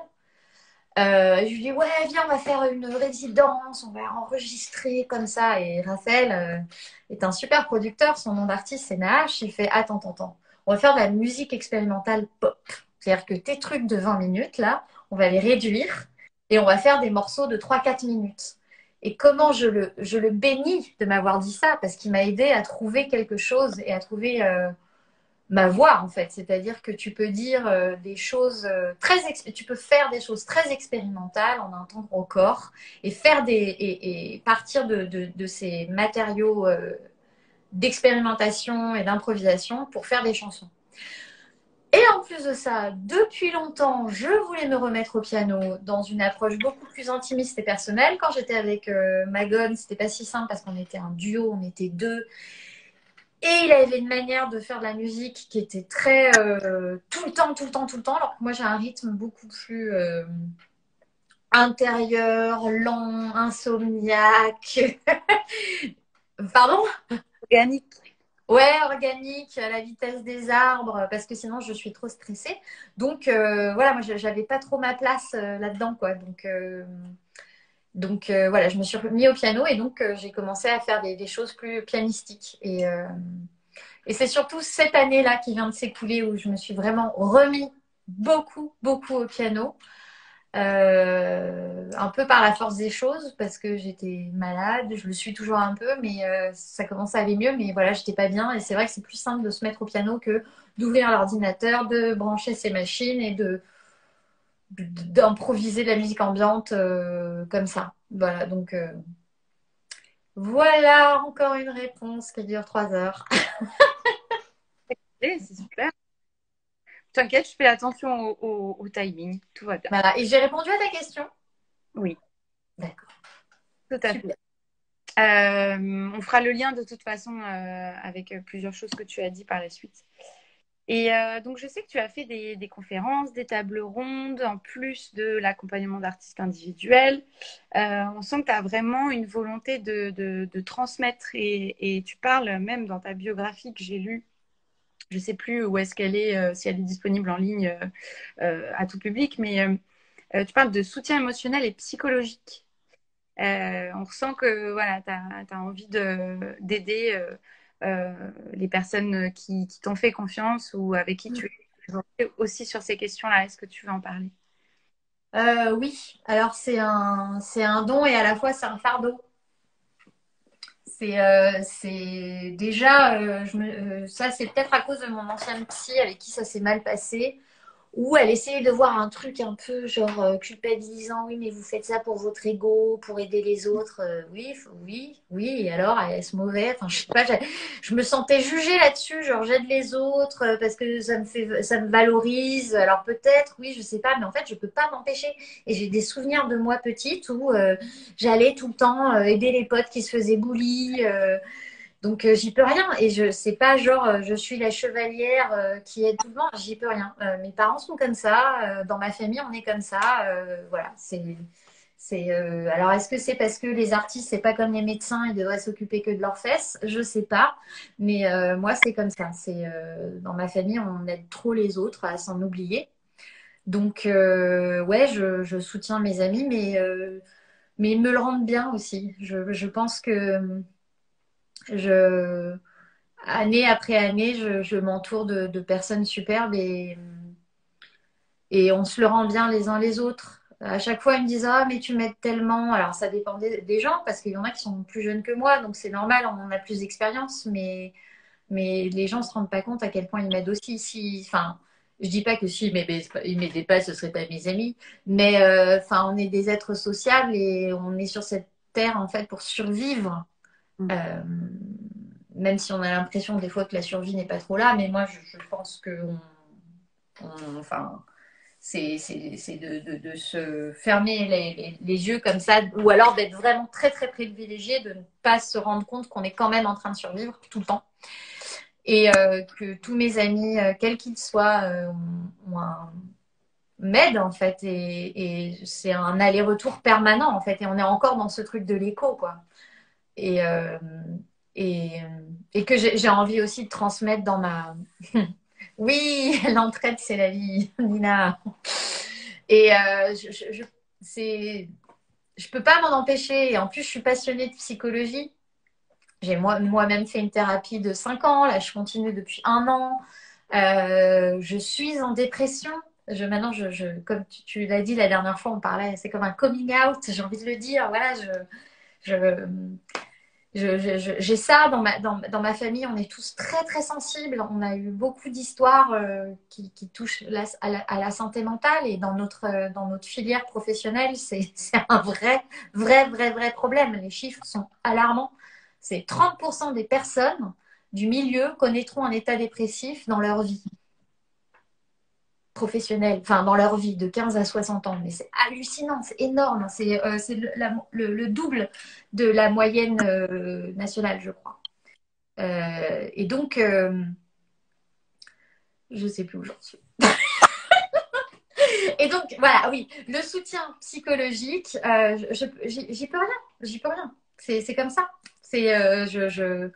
Je lui dis, ouais, viens, on va faire une résidence, on va enregistrer comme ça. Et Raphaël est un super producteur. Son nom d'artiste, c'est Nash. Il fait, attends, attends, attends. On va faire de la musique expérimentale pop. C'est-à-dire que tes trucs de 20 minutes, là, on va les réduire et on va faire des morceaux de 3-4 minutes. Et comment je le bénis de m'avoir dit ça, parce qu'il m'a aidé à trouver quelque chose et à trouver ma voix, en fait. C'est-à-dire que tu peux dire des choses tu peux faire des choses très expérimentales en un temps record et faire et partir de ces matériaux d'expérimentation et d'improvisation pour faire des chansons. Et en plus de ça, depuis longtemps, je voulais me remettre au piano dans une approche beaucoup plus intimiste et personnelle. Quand j'étais avec Magone, c'était pas si simple parce qu'on était un duo, on était deux. Et il avait une manière de faire de la musique qui était très tout le temps, tout le temps, tout le temps. Alors que moi, j'ai un rythme beaucoup plus intérieur, lent, insomniaque. Pardon? Organique. Ouais, organique, à la vitesse des arbres, parce que sinon je suis trop stressée. Donc voilà, moi j'avais pas trop ma place là-dedans, quoi. Donc voilà, je me suis mis au piano et donc j'ai commencé à faire des choses plus pianistiques. Et c'est surtout cette année-là qui vient de s'écouler où je me suis vraiment remis beaucoup, beaucoup au piano. Un peu par la force des choses parce que j'étais malade, je le suis toujours un peu, mais ça commence à aller mieux. Mais voilà, j'étais pas bien et c'est vrai que c'est plus simple de se mettre au piano que d'ouvrir l'ordinateur, de brancher ses machines et d'improviser de la musique ambiante comme ça. Voilà, donc voilà encore une réponse qui dure 3 heures. C'est super. T'inquiète, je fais attention au timing. Tout va bien. Voilà, et j'ai répondu à ta question. Oui, D'accord, tout à fait. super. On fera le lien de toute façon avec plusieurs choses que tu as dit par la suite. Et donc, je sais que tu as fait des conférences, des tables rondes, en plus de l'accompagnement d'artistes individuels. On sent que tu as vraiment une volonté de transmettre et tu parles même dans ta biographie que j'ai lue. Je ne sais plus où est-ce qu'elle est, si elle est disponible en ligne à tout public, mais tu parles de soutien émotionnel et psychologique. On ressent que voilà, tu as envie d'aider les personnes qui t'ont fait confiance ou avec qui tu es aussi sur ces questions-là. Est-ce que tu veux en parler? Oui, alors c'est un don et à la fois c'est un fardeau. C'est déjà, ça c'est peut-être à cause de mon ancienne psy avec qui ça s'est mal passé, où elle essayait de voir un truc un peu genre culpabilisant. Oui, mais vous faites ça pour votre ego, pour aider les autres. Oui, oui, oui. Et alors, est-ce mauvais? Enfin, je sais pas. Je me sentais jugée là-dessus. Genre, j'aide les autres parce que ça me valorise. Alors peut-être, oui, je sais pas. Mais en fait, je peux pas m'empêcher. Et j'ai des souvenirs de moi petite où j'allais tout le temps aider les potes qui se faisaient bully. Donc j'y peux rien et je c'est pas genre je suis la chevalière qui aide tout le monde, j'y peux rien. Mes parents sont comme ça, dans ma famille on est comme ça, voilà. C'est alors est-ce que c'est parce que les artistes c'est pas comme les médecins, ils devraient s'occuper que de leurs fesses, je sais pas, mais moi c'est comme ça. C'est dans ma famille on aide trop les autres à s'en oublier. Donc ouais je soutiens mes amis, mais ils me le rendent bien aussi. Je pense que je année après année, je m'entoure de personnes superbes et on se le rend bien les uns les autres. À chaque fois, ils me disent, ah, mais tu m'aides tellement. Alors, ça dépend des gens, parce qu'il y en a qui sont plus jeunes que moi, donc c'est normal, on en a plus d'expérience, mais les gens se rendent pas compte à quel point ils m'aident aussi. Si, enfin, je dis pas que si ils m'aidaient pas, ce seraient pas mes amis, mais enfin, on est des êtres sociables et on est sur cette terre, en fait, pour survivre. Mm. Euh, Même si on a l'impression des fois que la survie n'est pas trop là, mais moi je pense que enfin, C'est de se fermer les yeux comme ça, ou alors d'être vraiment très très privilégié, de ne pas se rendre compte qu'on est quand même en train de survivre tout le temps. Et que tous mes amis, quels qu'ils soient, m'aident en fait. Et c'est un aller-retour permanent en fait. Et on est encore dans ce truc de l'écho, quoi. Et, et, et que j'ai envie aussi de transmettre dans ma... Oui, l'entraide, c'est la vie, Nina. Et c'est... je peux pas m'en empêcher. Et en plus, je suis passionnée de psychologie. J'ai moi-même fait une thérapie de 5 ans. Là, je continue depuis 1 an. Je suis en dépression. Maintenant, comme tu l'as dit la dernière fois, on parlait, c'est comme un coming out. J'ai envie de le dire. Voilà, je, j'ai ça dans ma famille. On est tous très, très sensibles. On a eu beaucoup d'histoires qui touchent à la santé mentale. Et dans notre filière professionnelle, c'est un vrai problème. Les chiffres sont alarmants. C'est 30% des personnes du milieu connaîtront un état dépressif dans leur vie professionnelle, enfin dans leur vie de 15 à 60 ans. Mais c'est hallucinant, c'est énorme. C'est le double de la moyenne nationale, je crois. Et donc, je sais plus où j'en suis. Et donc, voilà, oui, le soutien psychologique, j'y peux rien. J'y peux rien. C'est comme ça. Je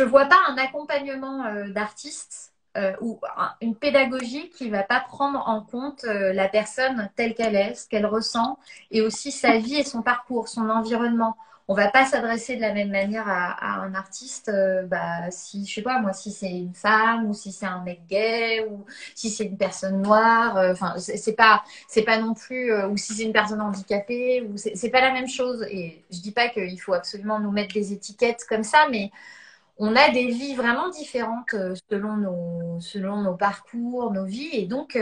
vois pas un accompagnement d'artiste ou une pédagogie qui va pas prendre en compte la personne telle qu'elle est, ce qu'elle ressent, et aussi sa vie et son parcours, son environnement. On va pas s'adresser de la même manière à un artiste, si je sais pas moi, si c'est une femme ou si c'est un mec gay ou si c'est une personne noire. Enfin, c'est pas non plus ou si c'est une personne handicapée ou c'est pas la même chose. Et je dis pas qu'il faut absolument nous mettre des étiquettes comme ça, mais on a des vies vraiment différentes selon nos parcours, nos vies. Et donc,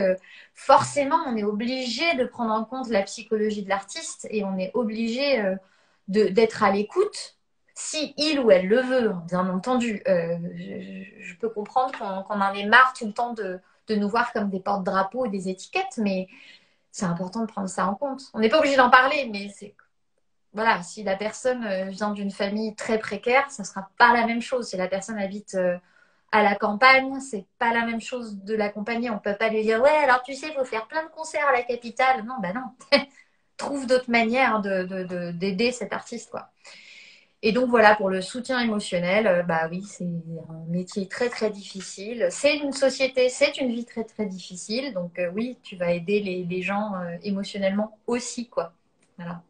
forcément, on est obligé de prendre en compte la psychologie de l'artiste et on est obligé d'être à l'écoute si il ou elle le veut, bien entendu. Je peux comprendre qu'on en ait marre tout le temps de nous voir comme des porte-drapeaux et des étiquettes, mais c'est important de prendre ça en compte. On n'est pas obligé d'en parler, mais c'est voilà, si la personne vient d'une famille très précaire, ça sera pas la même chose. Si la personne habite à la campagne, c'est pas la même chose de l'accompagner. On peut pas lui dire, ouais, alors tu sais, il faut faire plein de concerts à la capitale. Non, bah non. Trouve d'autres manières d'aider cet artiste, quoi. Et donc voilà, pour le soutien émotionnel, bah oui, c'est un métier très très difficile. C'est une société, c'est une vie très très difficile. Donc oui, tu vas aider les gens émotionnellement aussi, quoi. Voilà.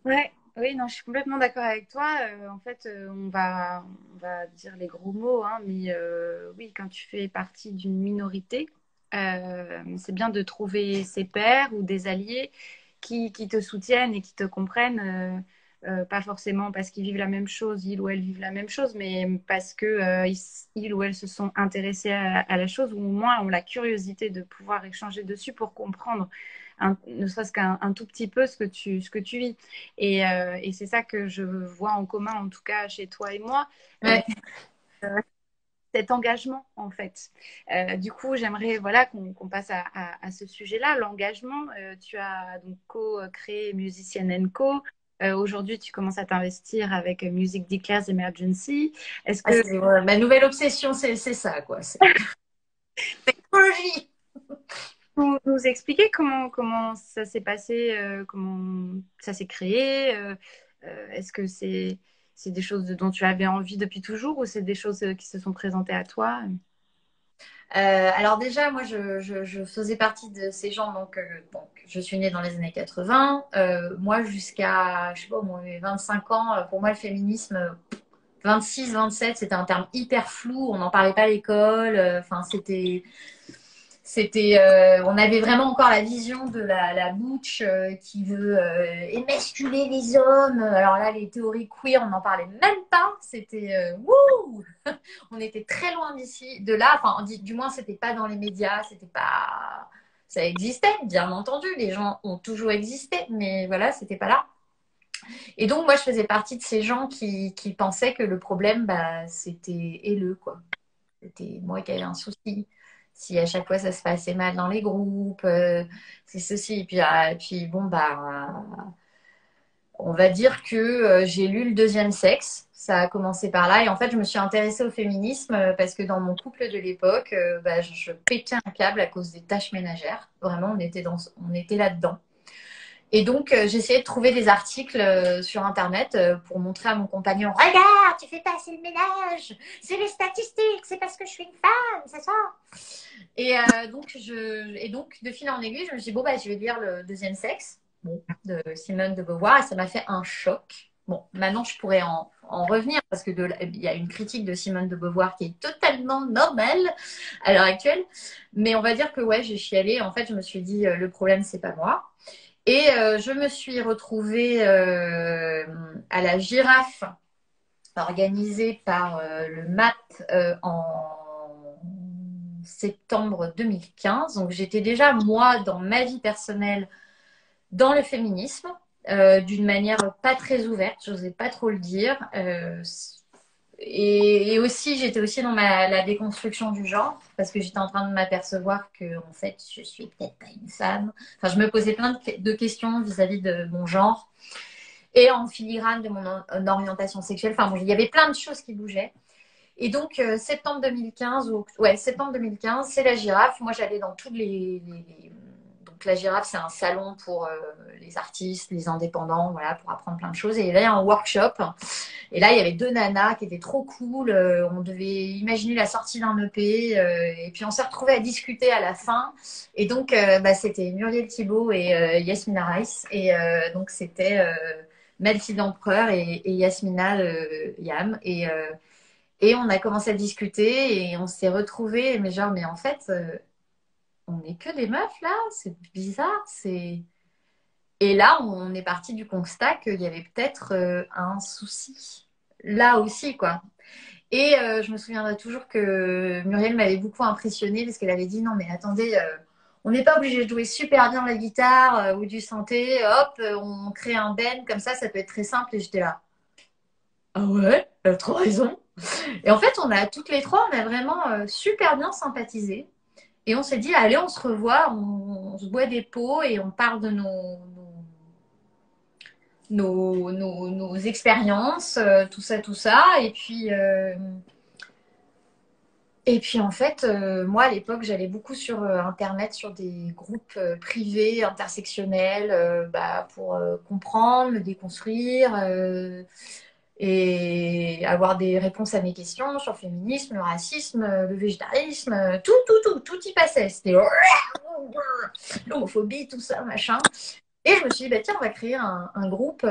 Ouais, oui, non, je suis complètement d'accord avec toi. En fait, on va dire les gros mots, hein, mais oui, quand tu fais partie d'une minorité, c'est bien de trouver ses pairs ou des alliés qui te soutiennent et qui te comprennent. Pas forcément parce qu'ils vivent la même chose, ils ou elles vivent la même chose, mais parce que ils ou elles se sont intéressés à la chose, ou au moins ont la curiosité de pouvoir échanger dessus pour comprendre ne serait-ce qu'un tout petit peu ce que tu vis. Et c'est ça que je vois en commun, en tout cas chez toi et moi, Ouais. cet engagement en fait. Du coup, j'aimerais voilà, qu'on passe à ce sujet-là, l'engagement. Tu as donc co-créé Musician Co. Aujourd'hui, tu commences à t'investir avec Music Declares Emergency. Est-ce Ah, que ouais, ma nouvelle obsession, c'est ça, quoi. C'est technologie. vous nous expliquer comment ça s'est passé, comment ça s'est créé? Est-ce que c'est des choses dont tu avais envie depuis toujours ou c'est des choses qui se sont présentées à toi? Alors déjà, moi, je faisais partie de ces gens, donc je suis née dans les années 80. Moi, jusqu'à, je sais pas, moi, mes 25 ans, pour moi, le féminisme, 26, 27, c'était un terme hyper flou. On n'en parlait pas à l'école. Enfin, on avait vraiment encore la vision de la butch qui veut émasculer les hommes. Alors là, les théories queer, on n'en parlait même pas. C'était wouh. On était très loin d'ici, de là. Enfin, du moins, c'était pas dans les médias, c'était pas. Ça existait, bien entendu. Les gens ont toujours existé, mais voilà, c'était pas là. Et donc, moi, je faisais partie de ces gens qui pensaient que le problème, bah, c'était et le quoi. C'était moi qui avais un souci. si à chaque fois ça se passait mal dans les groupes, c'est ceci. Et puis bon, bah, on va dire que j'ai lu Le Deuxième Sexe. Ça a commencé par là. Et en fait, je me suis intéressée au féminisme parce que dans mon couple de l'époque, bah, je pétais un câble à cause des tâches ménagères. Vraiment, on était là-dedans. Et donc, j'essayais de trouver des articles sur Internet pour montrer à mon compagnon, regarde, tu fais pas assez le ménage, c'est les statistiques, c'est parce que je suis une femme, c'est ça. Et donc, de fil en aiguille, je me suis dit, bon, bah, je vais lire Le Deuxième Sexe, bon, de Simone de Beauvoir, et ça m'a fait un choc. Bon, maintenant, je pourrais en revenir, parce que il y a une critique de Simone de Beauvoir qui est totalement normale à l'heure actuelle. Mais on va dire que, ouais, j'ai chialé. En fait, je me suis dit, le problème, c'est pas moi. Et je me suis retrouvée à la Girafe, organisée par le MAP en septembre 2015. Donc j'étais déjà, moi, dans ma vie personnelle, dans le féminisme, d'une manière pas très ouverte, j'osais pas trop le dire. Et aussi, j'étais aussi dans la déconstruction du genre, parce que j'étais en train de m'apercevoir que, en fait, je suis peut-être pas une femme. Enfin, je me posais plein de questions vis-à-vis de mon genre et en filigrane de mon orientation sexuelle. Enfin, bon, il y avait plein de choses qui bougeaient. Et donc, septembre 2015, ouais, septembre 2015, c'est la Girafe. Moi, j'allais dans tous Donc, la Girafe, c'est un salon pour les artistes, les indépendants, voilà, pour apprendre plein de choses. Et là, il y a un workshop. Et là, il y avait deux nanas qui étaient trop cool. On devait imaginer la sortie d'un EP. Et puis, on s'est retrouvés à discuter à la fin. Et donc, bah, c'était Muriel Thibault et Yasmina Rice. Et donc, c'était Melty d'Empereur et Yasmina Yam. Et on a commencé à discuter et on s'est retrouvés. Mais genre, mais en fait, on n'est que des meufs là. C'est bizarre. Et là, on est parti du constat qu'il y avait peut-être un souci là aussi, quoi. Et je me souviendrai toujours que Muriel m'avait beaucoup impressionnée parce qu'elle avait dit non, mais attendez, on n'est pas obligé de jouer super bien la guitare ou du synthé. Hop, on crée un band comme ça peut être très simple. Et j'étais là. Ah ouais, elle a trop raison. Et en fait, toutes les trois, on a vraiment super bien sympathisé. Et on s'est dit, allez, on se revoit, on se boit des pots et on parle de nos expériences, tout ça, tout ça. Et puis en fait, moi à l'époque, j'allais beaucoup sur Internet, sur des groupes privés, intersectionnels, bah, pour comprendre, me déconstruire et avoir des réponses à mes questions sur le féminisme, le racisme, le végétarisme, tout y passait. C'était l'homophobie, tout ça, machin. Et je me suis dit, bah, tiens, on va créer un groupe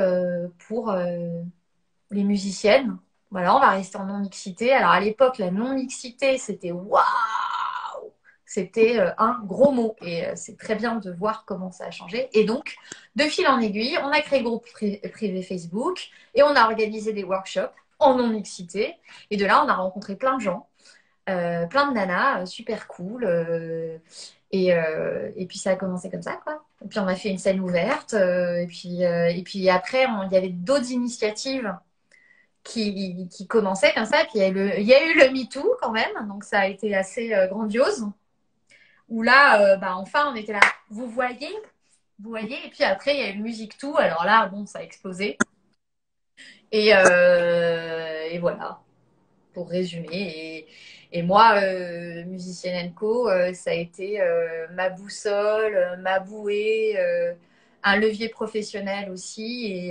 pour les musiciennes. Voilà, on va rester en non-mixité. Alors à l'époque, la non-mixité, c'était waouh! C'était un gros mot. Et c'est très bien de voir comment ça a changé. Et donc, de fil en aiguille, on a créé le groupe privé Facebook et on a organisé des workshops en non-mixité. Et de là, on a rencontré plein de gens, plein de nanas, super cool. Et puis ça a commencé comme ça, quoi. Et puis on a fait une scène ouverte. Et puis après, il y avait d'autres initiatives qui commençait comme ça. Puis il y a eu le MeToo quand même, donc ça a été assez grandiose. Où là, bah, enfin, on était là, vous voyez. Et puis après, il y a eu le Musique Tout. Alors là, bon, ça a explosé. Et voilà, pour résumer. Et moi, musicienne co, ça a été ma boussole, ma bouée, un levier professionnel aussi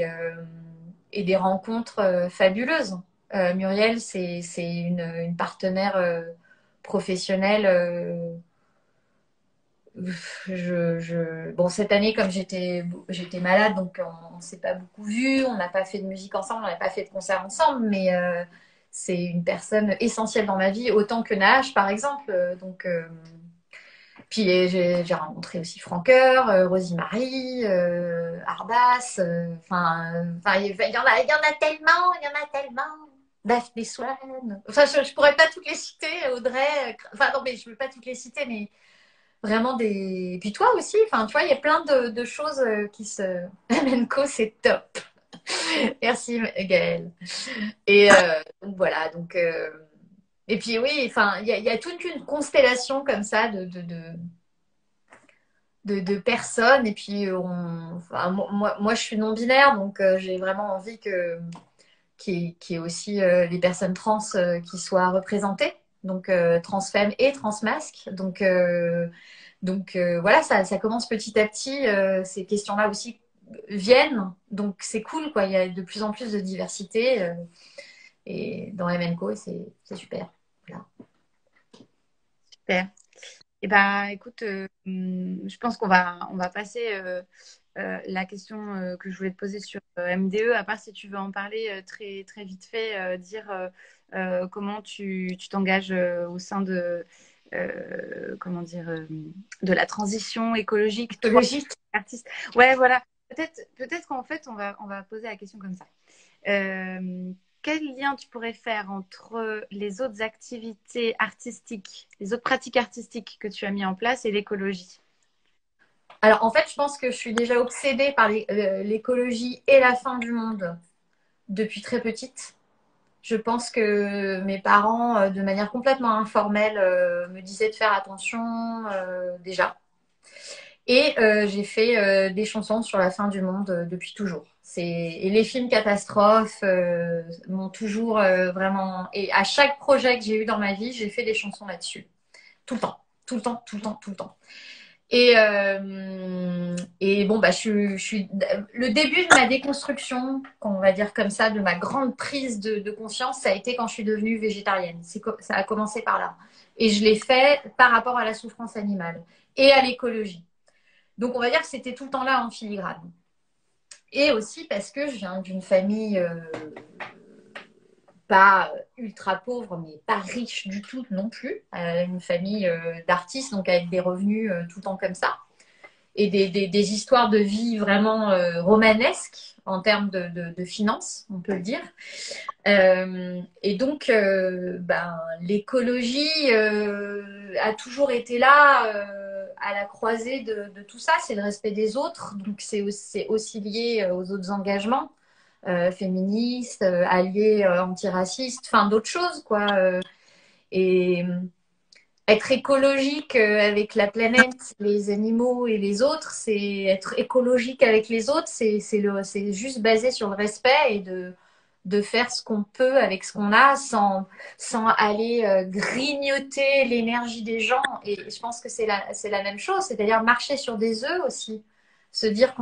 et des rencontres fabuleuses. Muriel, c'est une partenaire professionnelle. Bon, cette année, comme j'étais malade, donc on ne s'est pas beaucoup vu, on n'a pas fait de musique ensemble, on n'a pas fait de concert ensemble, mais c'est une personne essentielle dans ma vie, autant que Nash, par exemple. Puis j'ai rencontré aussi Francoeur, Rosie Marie, Arbas, enfin, il y en a tellement, il y en a tellement. Daphné Swan. Enfin, je pourrais pas toutes les citer, Audrey. Enfin, non, mais je veux pas toutes les citer, mais vraiment des. Et puis toi aussi, enfin, tu vois, il y a plein de choses qui se. Menko, c'est top. Merci, Gaëlle. Et donc voilà, donc. Et puis oui, enfin, il y a toute une constellation comme ça de personnes. Et puis, enfin, moi, je suis non-binaire, donc j'ai vraiment envie qu'il y ait aussi les personnes trans qui soient représentées, donc transfemmes et transmasques. Donc voilà, ça commence petit à petit. Ces questions-là aussi viennent, donc c'est cool, quoi. Il y a de plus en plus de diversité et dans MNCO, et c'est super. Voilà. Super. Eh ben, écoute, je pense qu'on va passer la question que je voulais te poser sur MDE, à part si tu veux en parler très, très vite fait, dire comment tu t'engages au sein de, comment dire, de la transition écologique, toi, Écologique. artiste. Ouais, voilà. Peut-être qu'en fait, on va poser la question comme ça. Euh, Quel lien tu pourrais faire entre les autres activités artistiques, les autres pratiques artistiques que tu as mis en place et l'écologie? Alors en fait, je pense que je suis déjà obsédée par l'écologie et la fin du monde depuis très petite. Je pense que mes parents, de manière complètement informelle, me disaient de faire attention déjà. Et j'ai fait des chansons sur la fin du monde depuis toujours. Et les films catastrophes m'ont toujours vraiment... Et à chaque projet que j'ai eu dans ma vie, j'ai fait des chansons là-dessus. Tout le temps, tout le temps, tout le temps, tout le temps. Et bon, bah, le début de ma déconstruction, on va dire comme ça, de ma grande prise de conscience, ça a été quand je suis devenue végétarienne. Ça a commencé par là. Et je l'ai fait par rapport à la souffrance animale et à l'écologie. Donc, on va dire que c'était tout le temps là en filigrane. Et aussi parce que je viens d'une famille pas ultra pauvre, mais pas riche du tout non plus. Une famille d'artistes, donc avec des revenus tout le temps comme ça. Et des histoires de vie vraiment romanesques en termes de finances, on peut le dire. Et donc, ben, l'écologie a toujours été là à la croisée de tout ça. C'est le respect des autres, donc c'est aussi lié aux autres engagements féministes, alliés, antiracistes, enfin d'autres choses, quoi. Et être écologique avec la planète, les animaux et les autres, c'est être écologique avec les autres, c'est juste basé sur le respect et de faire ce qu'on peut avec ce qu'on a sans aller grignoter l'énergie des gens. Et je pense que c'est la même chose, c'est-à-dire marcher sur des œufs aussi, se dire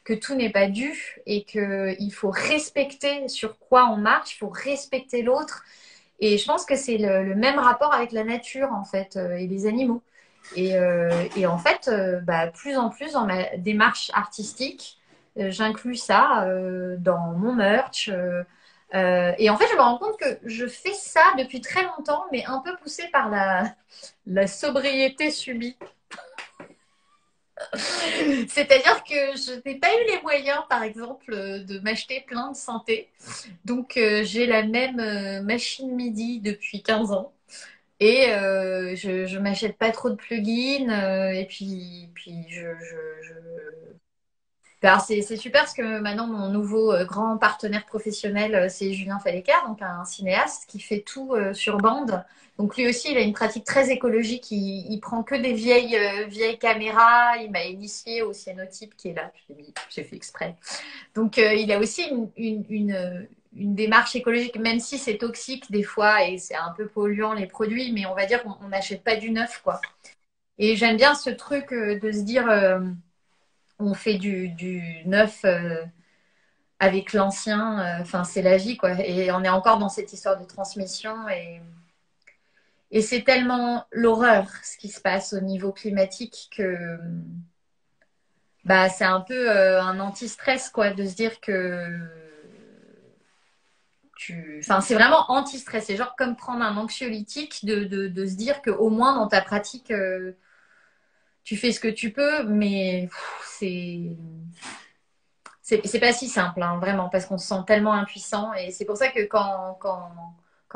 que tout n'est pas dû et qu'il faut respecter sur quoi on marche, il faut respecter l'autre et je pense que c'est le même rapport avec la nature, en fait, et les animaux. Et en fait, bah, plus en plus dans ma démarche artistique, j'inclus ça dans mon merch. Et en fait, je me rends compte que je fais ça depuis très longtemps, mais un peu poussée par la sobriété subie. C'est-à-dire que je n'ai pas eu les moyens, par exemple, de m'acheter plein de santé. Donc, j'ai la même machine MIDI depuis 15 ans. Et je m'achète pas trop de plugins. Et puis alors, c'est super parce que maintenant, mon nouveau grand partenaire professionnel, c'est Julien Falléca, donc un cinéaste qui fait tout sur bande. Donc lui aussi, il a une pratique très écologique. Il prend que des vieilles caméras. Il m'a initié au cyanotype qui est là. J'ai fait exprès. Donc il a aussi une démarche écologique, même si c'est toxique des fois et c'est un peu polluant les produits, mais on va dire qu'on n'achète pas du neuf, quoi. Et j'aime bien ce truc de se dire on fait du neuf avec l'ancien, enfin c'est la vie, quoi. Et on est encore dans cette histoire de transmission et c'est tellement l'horreur ce qui se passe au niveau climatique que bah c'est un peu un anti-stress, quoi, de se dire que enfin, c'est vraiment anti-stress. C'est genre comme prendre un anxiolytique de se dire qu'au moins dans ta pratique, tu fais ce que tu peux, mais c'est pas si simple, hein, vraiment, parce qu'on se sent tellement impuissant. Et c'est pour ça que quand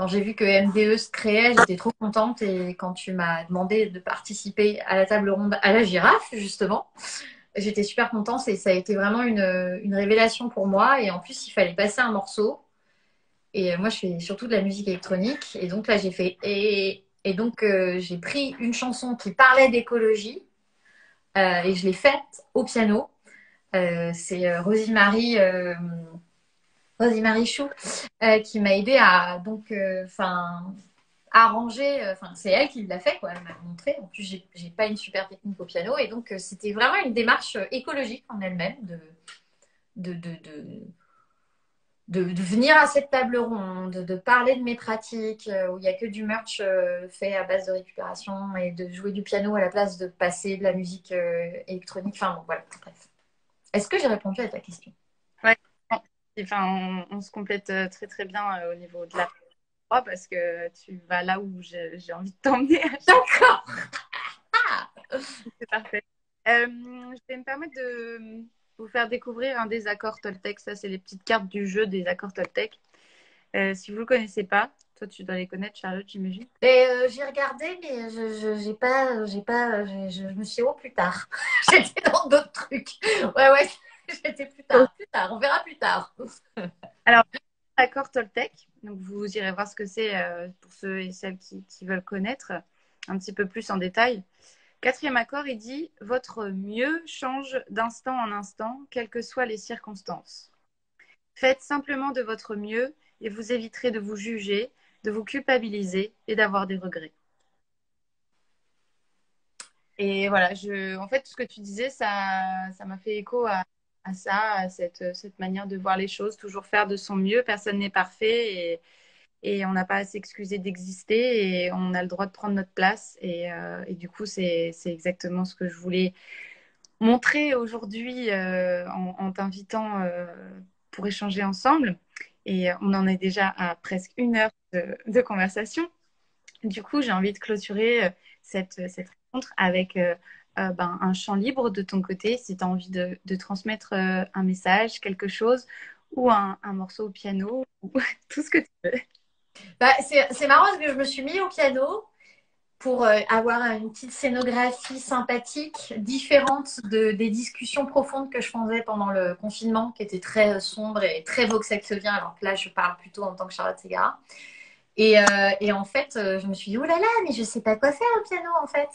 j'ai vu que MDE se créait, j'étais trop contente. Et quand tu m'as demandé de participer à la table ronde à la girafe, justement, j'étais super contente. Et ça a été vraiment une révélation pour moi. Et en plus, il fallait passer un morceau. Et moi, je fais surtout de la musique électronique. Et donc là, j'ai fait. Et donc, j'ai pris une chanson qui parlait d'écologie et je l'ai faite au piano. C'est Rosie-Marie Chou qui m'a aidé à donc, arranger. Enfin, c'est elle qui l'a fait, quoi. Elle m'a montré. En plus, j'ai pas une super technique au piano. Et donc, c'était vraiment une démarche écologique en elle-même de, de, de, de venir à cette table ronde, de parler de mes pratiques, où il n'y a que du merch fait à base de récupération et de jouer du piano à la place de passer de la musique électronique. Enfin, bon, voilà, bref. Est-ce que j'ai répondu à ta question? Ouais. Enfin, on se complète très très bien au niveau de la voix parce que tu vas là où j'ai envie de t'emmener à chaque fois. D'accord. C'est parfait. Je vais me permettre de vous faire découvrir un des accords Toltec. Ça, c'est les petites cartes du jeu des accords Toltec. Si vous ne le connaissez pas, toi, tu dois les connaître, Charlotte, j'imagine. Et j'ai regardé, mais je me suis dit, oh, plus tard. J'étais dans d'autres trucs. Ouais, ouais, j'étais plus tard, plus tard. On verra plus tard. Alors, l'accord Toltec, donc vous irez voir ce que c'est pour ceux et celles qui veulent connaître un petit peu plus en détail. Quatrième accord, il dit: votre mieux change d'instant en instant, quelles que soient les circonstances. Faites simplement de votre mieux et vous éviterez de vous juger, de vous culpabiliser et d'avoir des regrets. Et voilà, en fait, tout ce que tu disais, ça m'a fait écho à ça, à cette manière de voir les choses, toujours faire de son mieux. Personne n'est parfait et on n'a pas à s'excuser d'exister et on a le droit de prendre notre place. Et du coup, c'est exactement ce que je voulais montrer aujourd'hui en t'invitant pour échanger ensemble. Et on en est déjà à presque 1 heure de conversation. Du coup, j'ai envie de clôturer cette rencontre avec un chant libre de ton côté, si tu as envie de transmettre un message, quelque chose, ou un morceau au piano, ou tout ce que tu veux. Bah, c'est marrant parce que je me suis mis au piano pour avoir une petite scénographie sympathique, différente des discussions profondes que je faisais pendant le confinement, qui étaient très sombres et très voxaxovien, alors que là, je parle plutôt en tant que Charlotte Segara. Et en fait, je me suis dit, oh là là, mais je sais pas quoi faire au piano, en fait.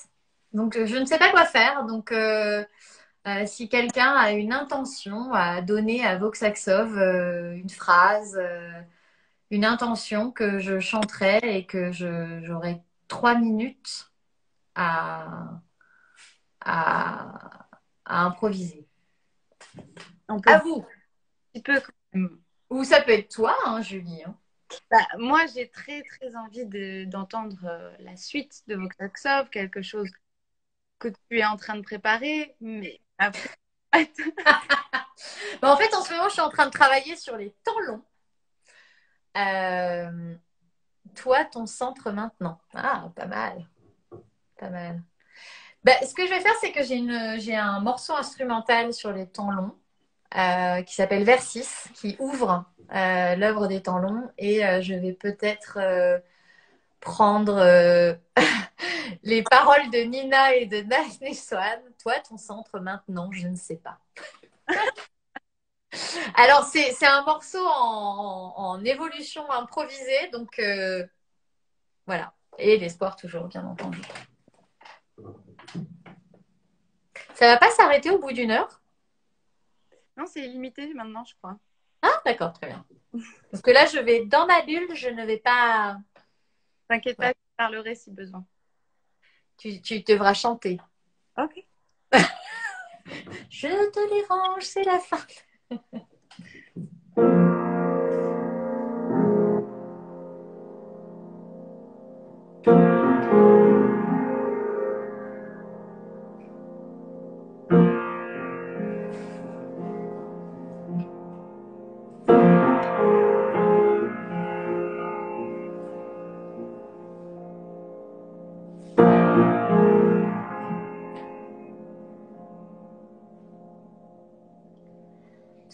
Donc, je ne sais pas quoi faire. Donc, si quelqu'un a une intention à donner à Voxaxov une phrase, une intention que je chanterai et que j'aurai 3 minutes à, à, à improviser. On peut À un vous. petit peu quand même. Ou ça peut être toi, hein, Julie, hein. Bah, moi, j'ai très, très envie d'entendre la suite de Voxoxov, quelque chose que tu es en train de préparer, mais après, Bon, en fait, en ce moment, je suis en train de travailler sur les temps longs. Euh, Toi, ton centre maintenant. Ah, pas mal. Pas mal. Ben, ce que je vais faire, c'est que j'ai un morceau instrumental sur les temps longs qui s'appelle Versis, qui ouvre l'œuvre des temps longs. Et je vais peut-être prendre les paroles de Nina et de Daphne Swan. Toi, ton centre maintenant, je ne sais pas. Alors, c'est un morceau en évolution improvisée, donc voilà. Et l'espoir toujours, bien entendu. Ça va pas s'arrêter au bout d'une heure? non, c'est limité maintenant, je crois. Ah, d'accord, très bien. Parce que là, je vais dans ma bulle, je ne vais pas. T'inquiète pas, Voilà. je parlerai si besoin. Tu devras chanter. Ok. Je te les range, c'est la fin.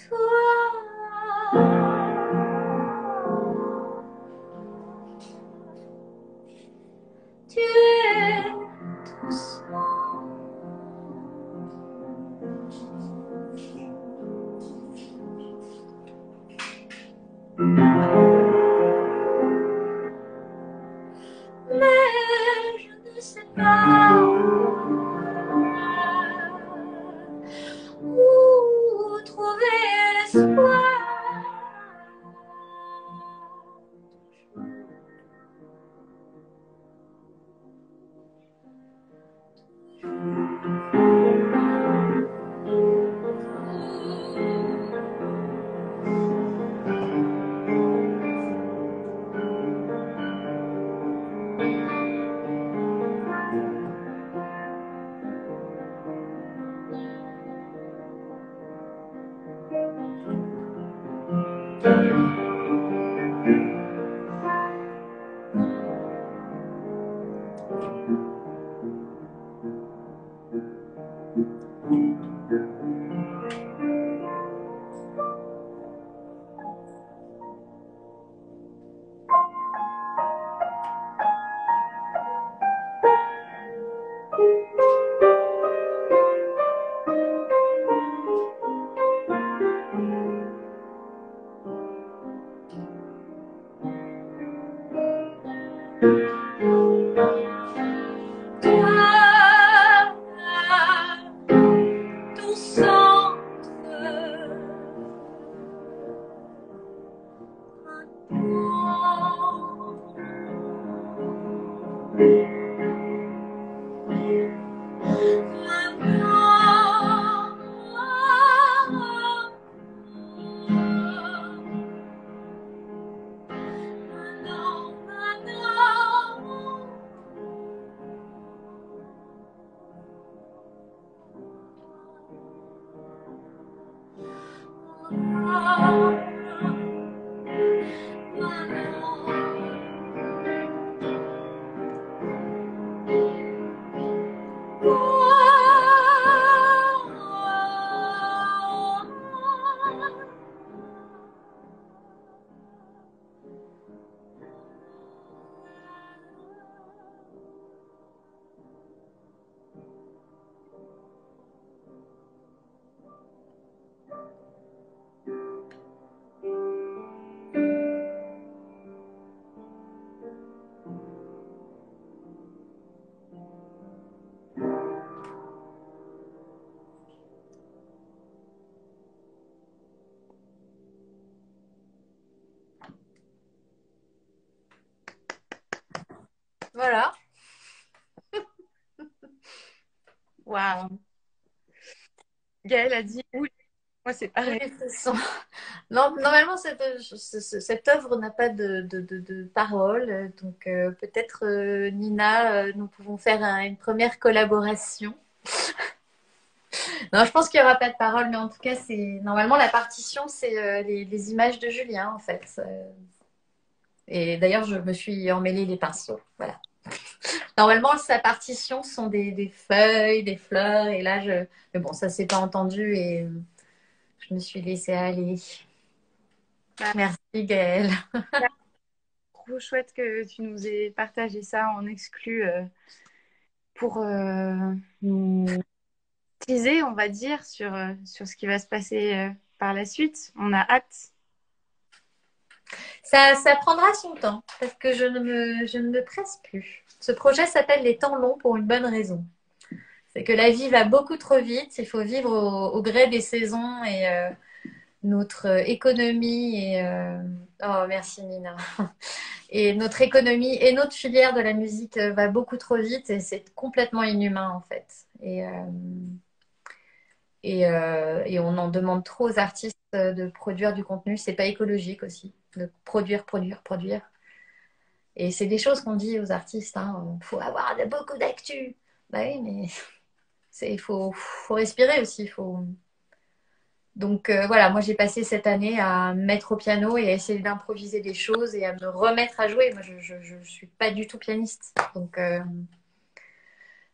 Toi, tu es doucement. Voilà. Waouh. Gaëlle a dit oui, moi c'est Oui, pareil. Non, normalement, cette œuvre n'a pas de parole. Donc, peut-être, Nina, nous pouvons faire une première collaboration. Non, je pense qu'il n'y aura pas de parole, mais en tout cas, c'est normalement la partition, c'est les images de Julien, en fait. Et d'ailleurs, je me suis emmêlé les pinceaux. Voilà. Normalement, sa partition sont des feuilles, des fleurs. Et là, mais bon, ça s'est pas entendu et je me suis laissée aller. Bah, Merci, Gaëlle. c'est trop chouette que tu nous aies partagé ça en exclu pour nous teaser, on va dire, sur ce qui va se passer par la suite. On a hâte. Ça prendra son temps parce que je ne me presse plus. Ce projet s'appelle Les temps longs pour une bonne raison. C'est que la vie va beaucoup trop vite. Il faut vivre au gré des saisons et notre économie et oh merci Nina. Et notre économie et notre filière de la musique va beaucoup trop vite et c'est complètement inhumain en fait. Et on en demande trop aux artistes de produire du contenu. C'est pas écologique aussi de produire, produire, produire. Et c'est des choses qu'on dit aux artistes. Hein. Faut avoir beaucoup d'actu. Bah oui, mais faut respirer aussi. Donc voilà, moi j'ai passé cette année à me mettre au piano et à essayer d'improviser des choses et à me remettre à jouer. Moi je suis pas du tout pianiste. Donc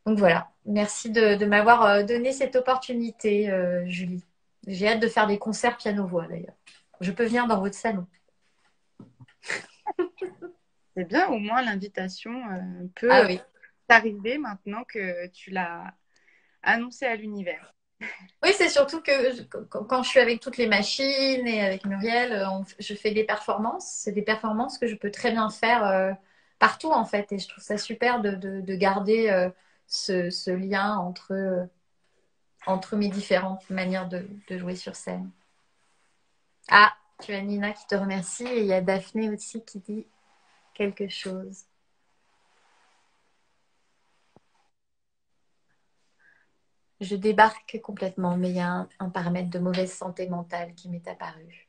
voilà, merci de m'avoir donné cette opportunité, Julie. J'ai hâte de faire des concerts piano-voix d'ailleurs. Je peux venir dans votre salon. C'est bien, au moins l'invitation Ah peut oui. t'arriver maintenant que tu l'as annoncé à l'univers. Oui, c'est surtout que quand je suis avec toutes les machines et avec Muriel, je fais des performances. C'est des performances que je peux très bien faire partout en fait. Et je trouve ça super de garder ce lien entre mes différentes manières de jouer sur scène. Ah, tu as Nina qui te remercie et il y a Daphné aussi qui dit quelque chose. Je débarque complètement, mais il y a un paramètre de mauvaise santé mentale qui m'est apparu.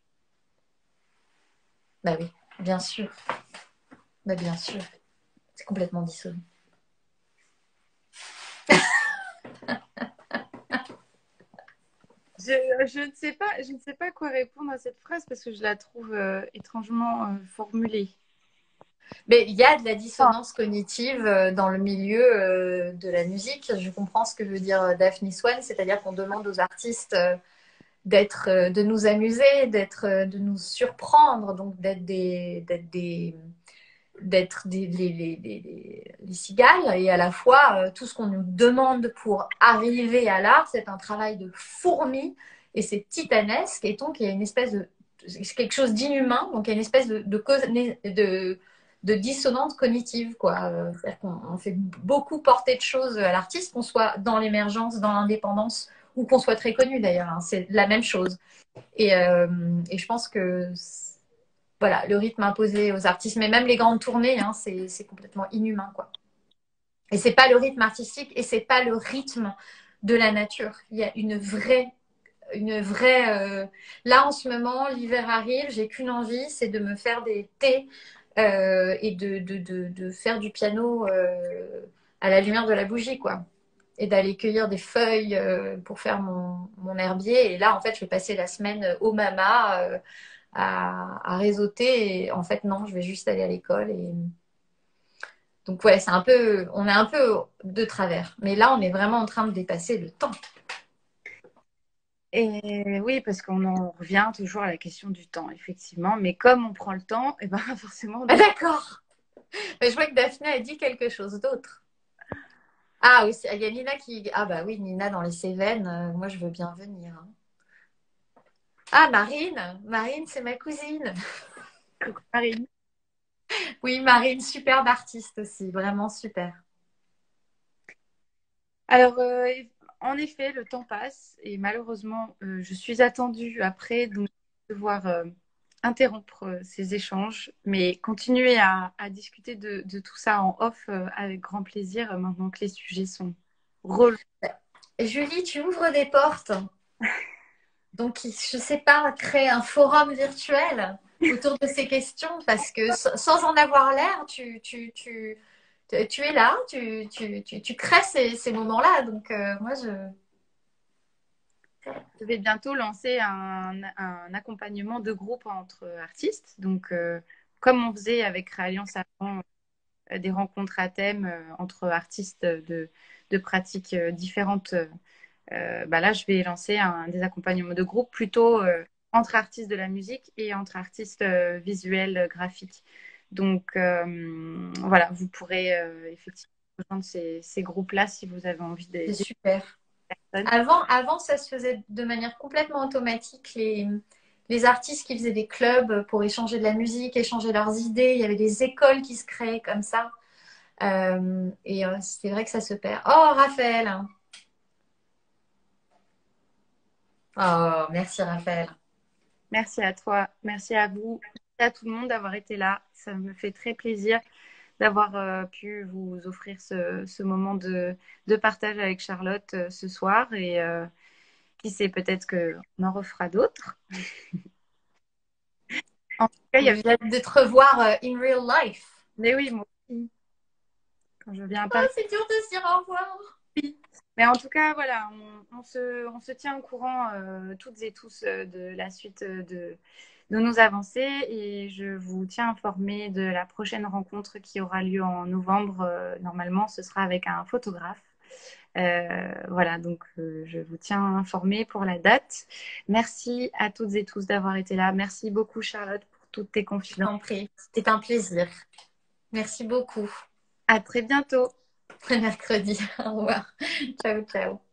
Bah oui, bien sûr. Bah bien sûr. C'est complètement dissolu. Je ne sais pas quoi répondre à cette phrase parce que je la trouve étrangement formulée. Mais il y a de la dissonance cognitive dans le milieu de la musique. Je comprends ce que veut dire Daphne Swan, c'est-à-dire qu'on demande aux artistes de nous amuser, de nous surprendre, donc d'être les cigales, et à la fois tout ce qu'on nous demande pour arriver à l'art, c'est un travail de fourmi et c'est titanesque, et donc il y a une espèce de c'est quelque chose d'inhumain, donc il y a une espèce de dissonance cognitive, quoi. C'est-à-dire qu'on fait beaucoup porter de choses à l'artiste, qu'on soit dans l'émergence, dans l'indépendance, ou qu'on soit très connu d'ailleurs, hein, c'est la même chose. Et je pense que voilà, le rythme imposé aux artistes, mais même les grandes tournées, hein, c'est complètement inhumain, quoi. Et c'est pas le rythme artistique et c'est pas le rythme de la nature. Il y a là en ce moment, l'hiver arrive, j'ai qu'une envie, c'est de me faire des thés et de faire du piano à la lumière de la bougie, quoi. Et d'aller cueillir des feuilles pour faire mon herbier. Et là, en fait, je vais passer la semaine au Mama à réseauter. Et en fait, non, je vais juste aller à l'école. Et donc, ouais, on est un peu de travers. Mais là, on est vraiment en train de dépasser le temps. Et oui, parce qu'on en revient toujours à la question du temps, effectivement. Mais comme on prend le temps, et ben forcément. Ah, d'accord. Mais je vois que Daphné a dit quelque chose d'autre. Ah oui, il y a Nina qui. Ah bah oui, Nina dans les Cévennes, moi je veux bien venir, hein. Ah, Marine, Marine, c'est ma cousine. Coucou Marine. Oui, Marine, superbe artiste aussi, vraiment super. Alors, en effet, le temps passe et malheureusement, je suis attendue après, donc je vais devoir interrompre ces échanges, mais continuer à discuter de tout ça en off avec grand plaisir maintenant que les sujets sont relevés. Julie, tu ouvres des portes. Donc, je sais pas, créer un forum virtuel autour de ces questions, parce que sans en avoir l'air, tu es là, tu crées ces moments-là. Donc, moi, Je vais bientôt lancer un accompagnement de groupe entre artistes. Donc, comme on faisait avec Réalliance avant, des rencontres à thème entre artistes de pratiques différentes. Bah là, je vais lancer des accompagnements de groupe plutôt entre artistes de la musique et entre artistes visuels, graphiques. Donc, voilà, vous pourrez effectivement rejoindre ces groupes-là si vous avez envie c'est d'aider super. personnes. Avant, ça se faisait de manière complètement automatique. Les artistes qui faisaient des clubs pour échanger de la musique, échanger leurs idées. Il y avait des écoles qui se créaient comme ça. Et c'est vrai que ça se perd. Oh, Raphaël. Oh, merci, Raphaël. Merci à toi, merci à vous, merci à tout le monde d'avoir été là. Ça me fait très plaisir d'avoir pu vous offrir ce moment de partage avec Charlotte ce soir. Et qui sait, peut-être qu'on en refera d'autres. En tout cas, il y avait... J'ai hâte de te revoir in real life. Mais oui, moi aussi, quand je viens à Oh, Paris. c'est dur de se dire au revoir. Oui. Mais en tout cas, voilà, on se tient au courant toutes et tous de la suite de nos avancées et je vous tiens informé de la prochaine rencontre qui aura lieu en novembre. Normalement, ce sera avec un photographe. Voilà, donc je vous tiens informé pour la date. Merci à toutes et tous d'avoir été là. Merci beaucoup, Charlotte, pour toutes tes Je confidences. t'en prie. C'était un plaisir. Merci beaucoup. À très bientôt. Mercredi. Au revoir. Ciao, ciao.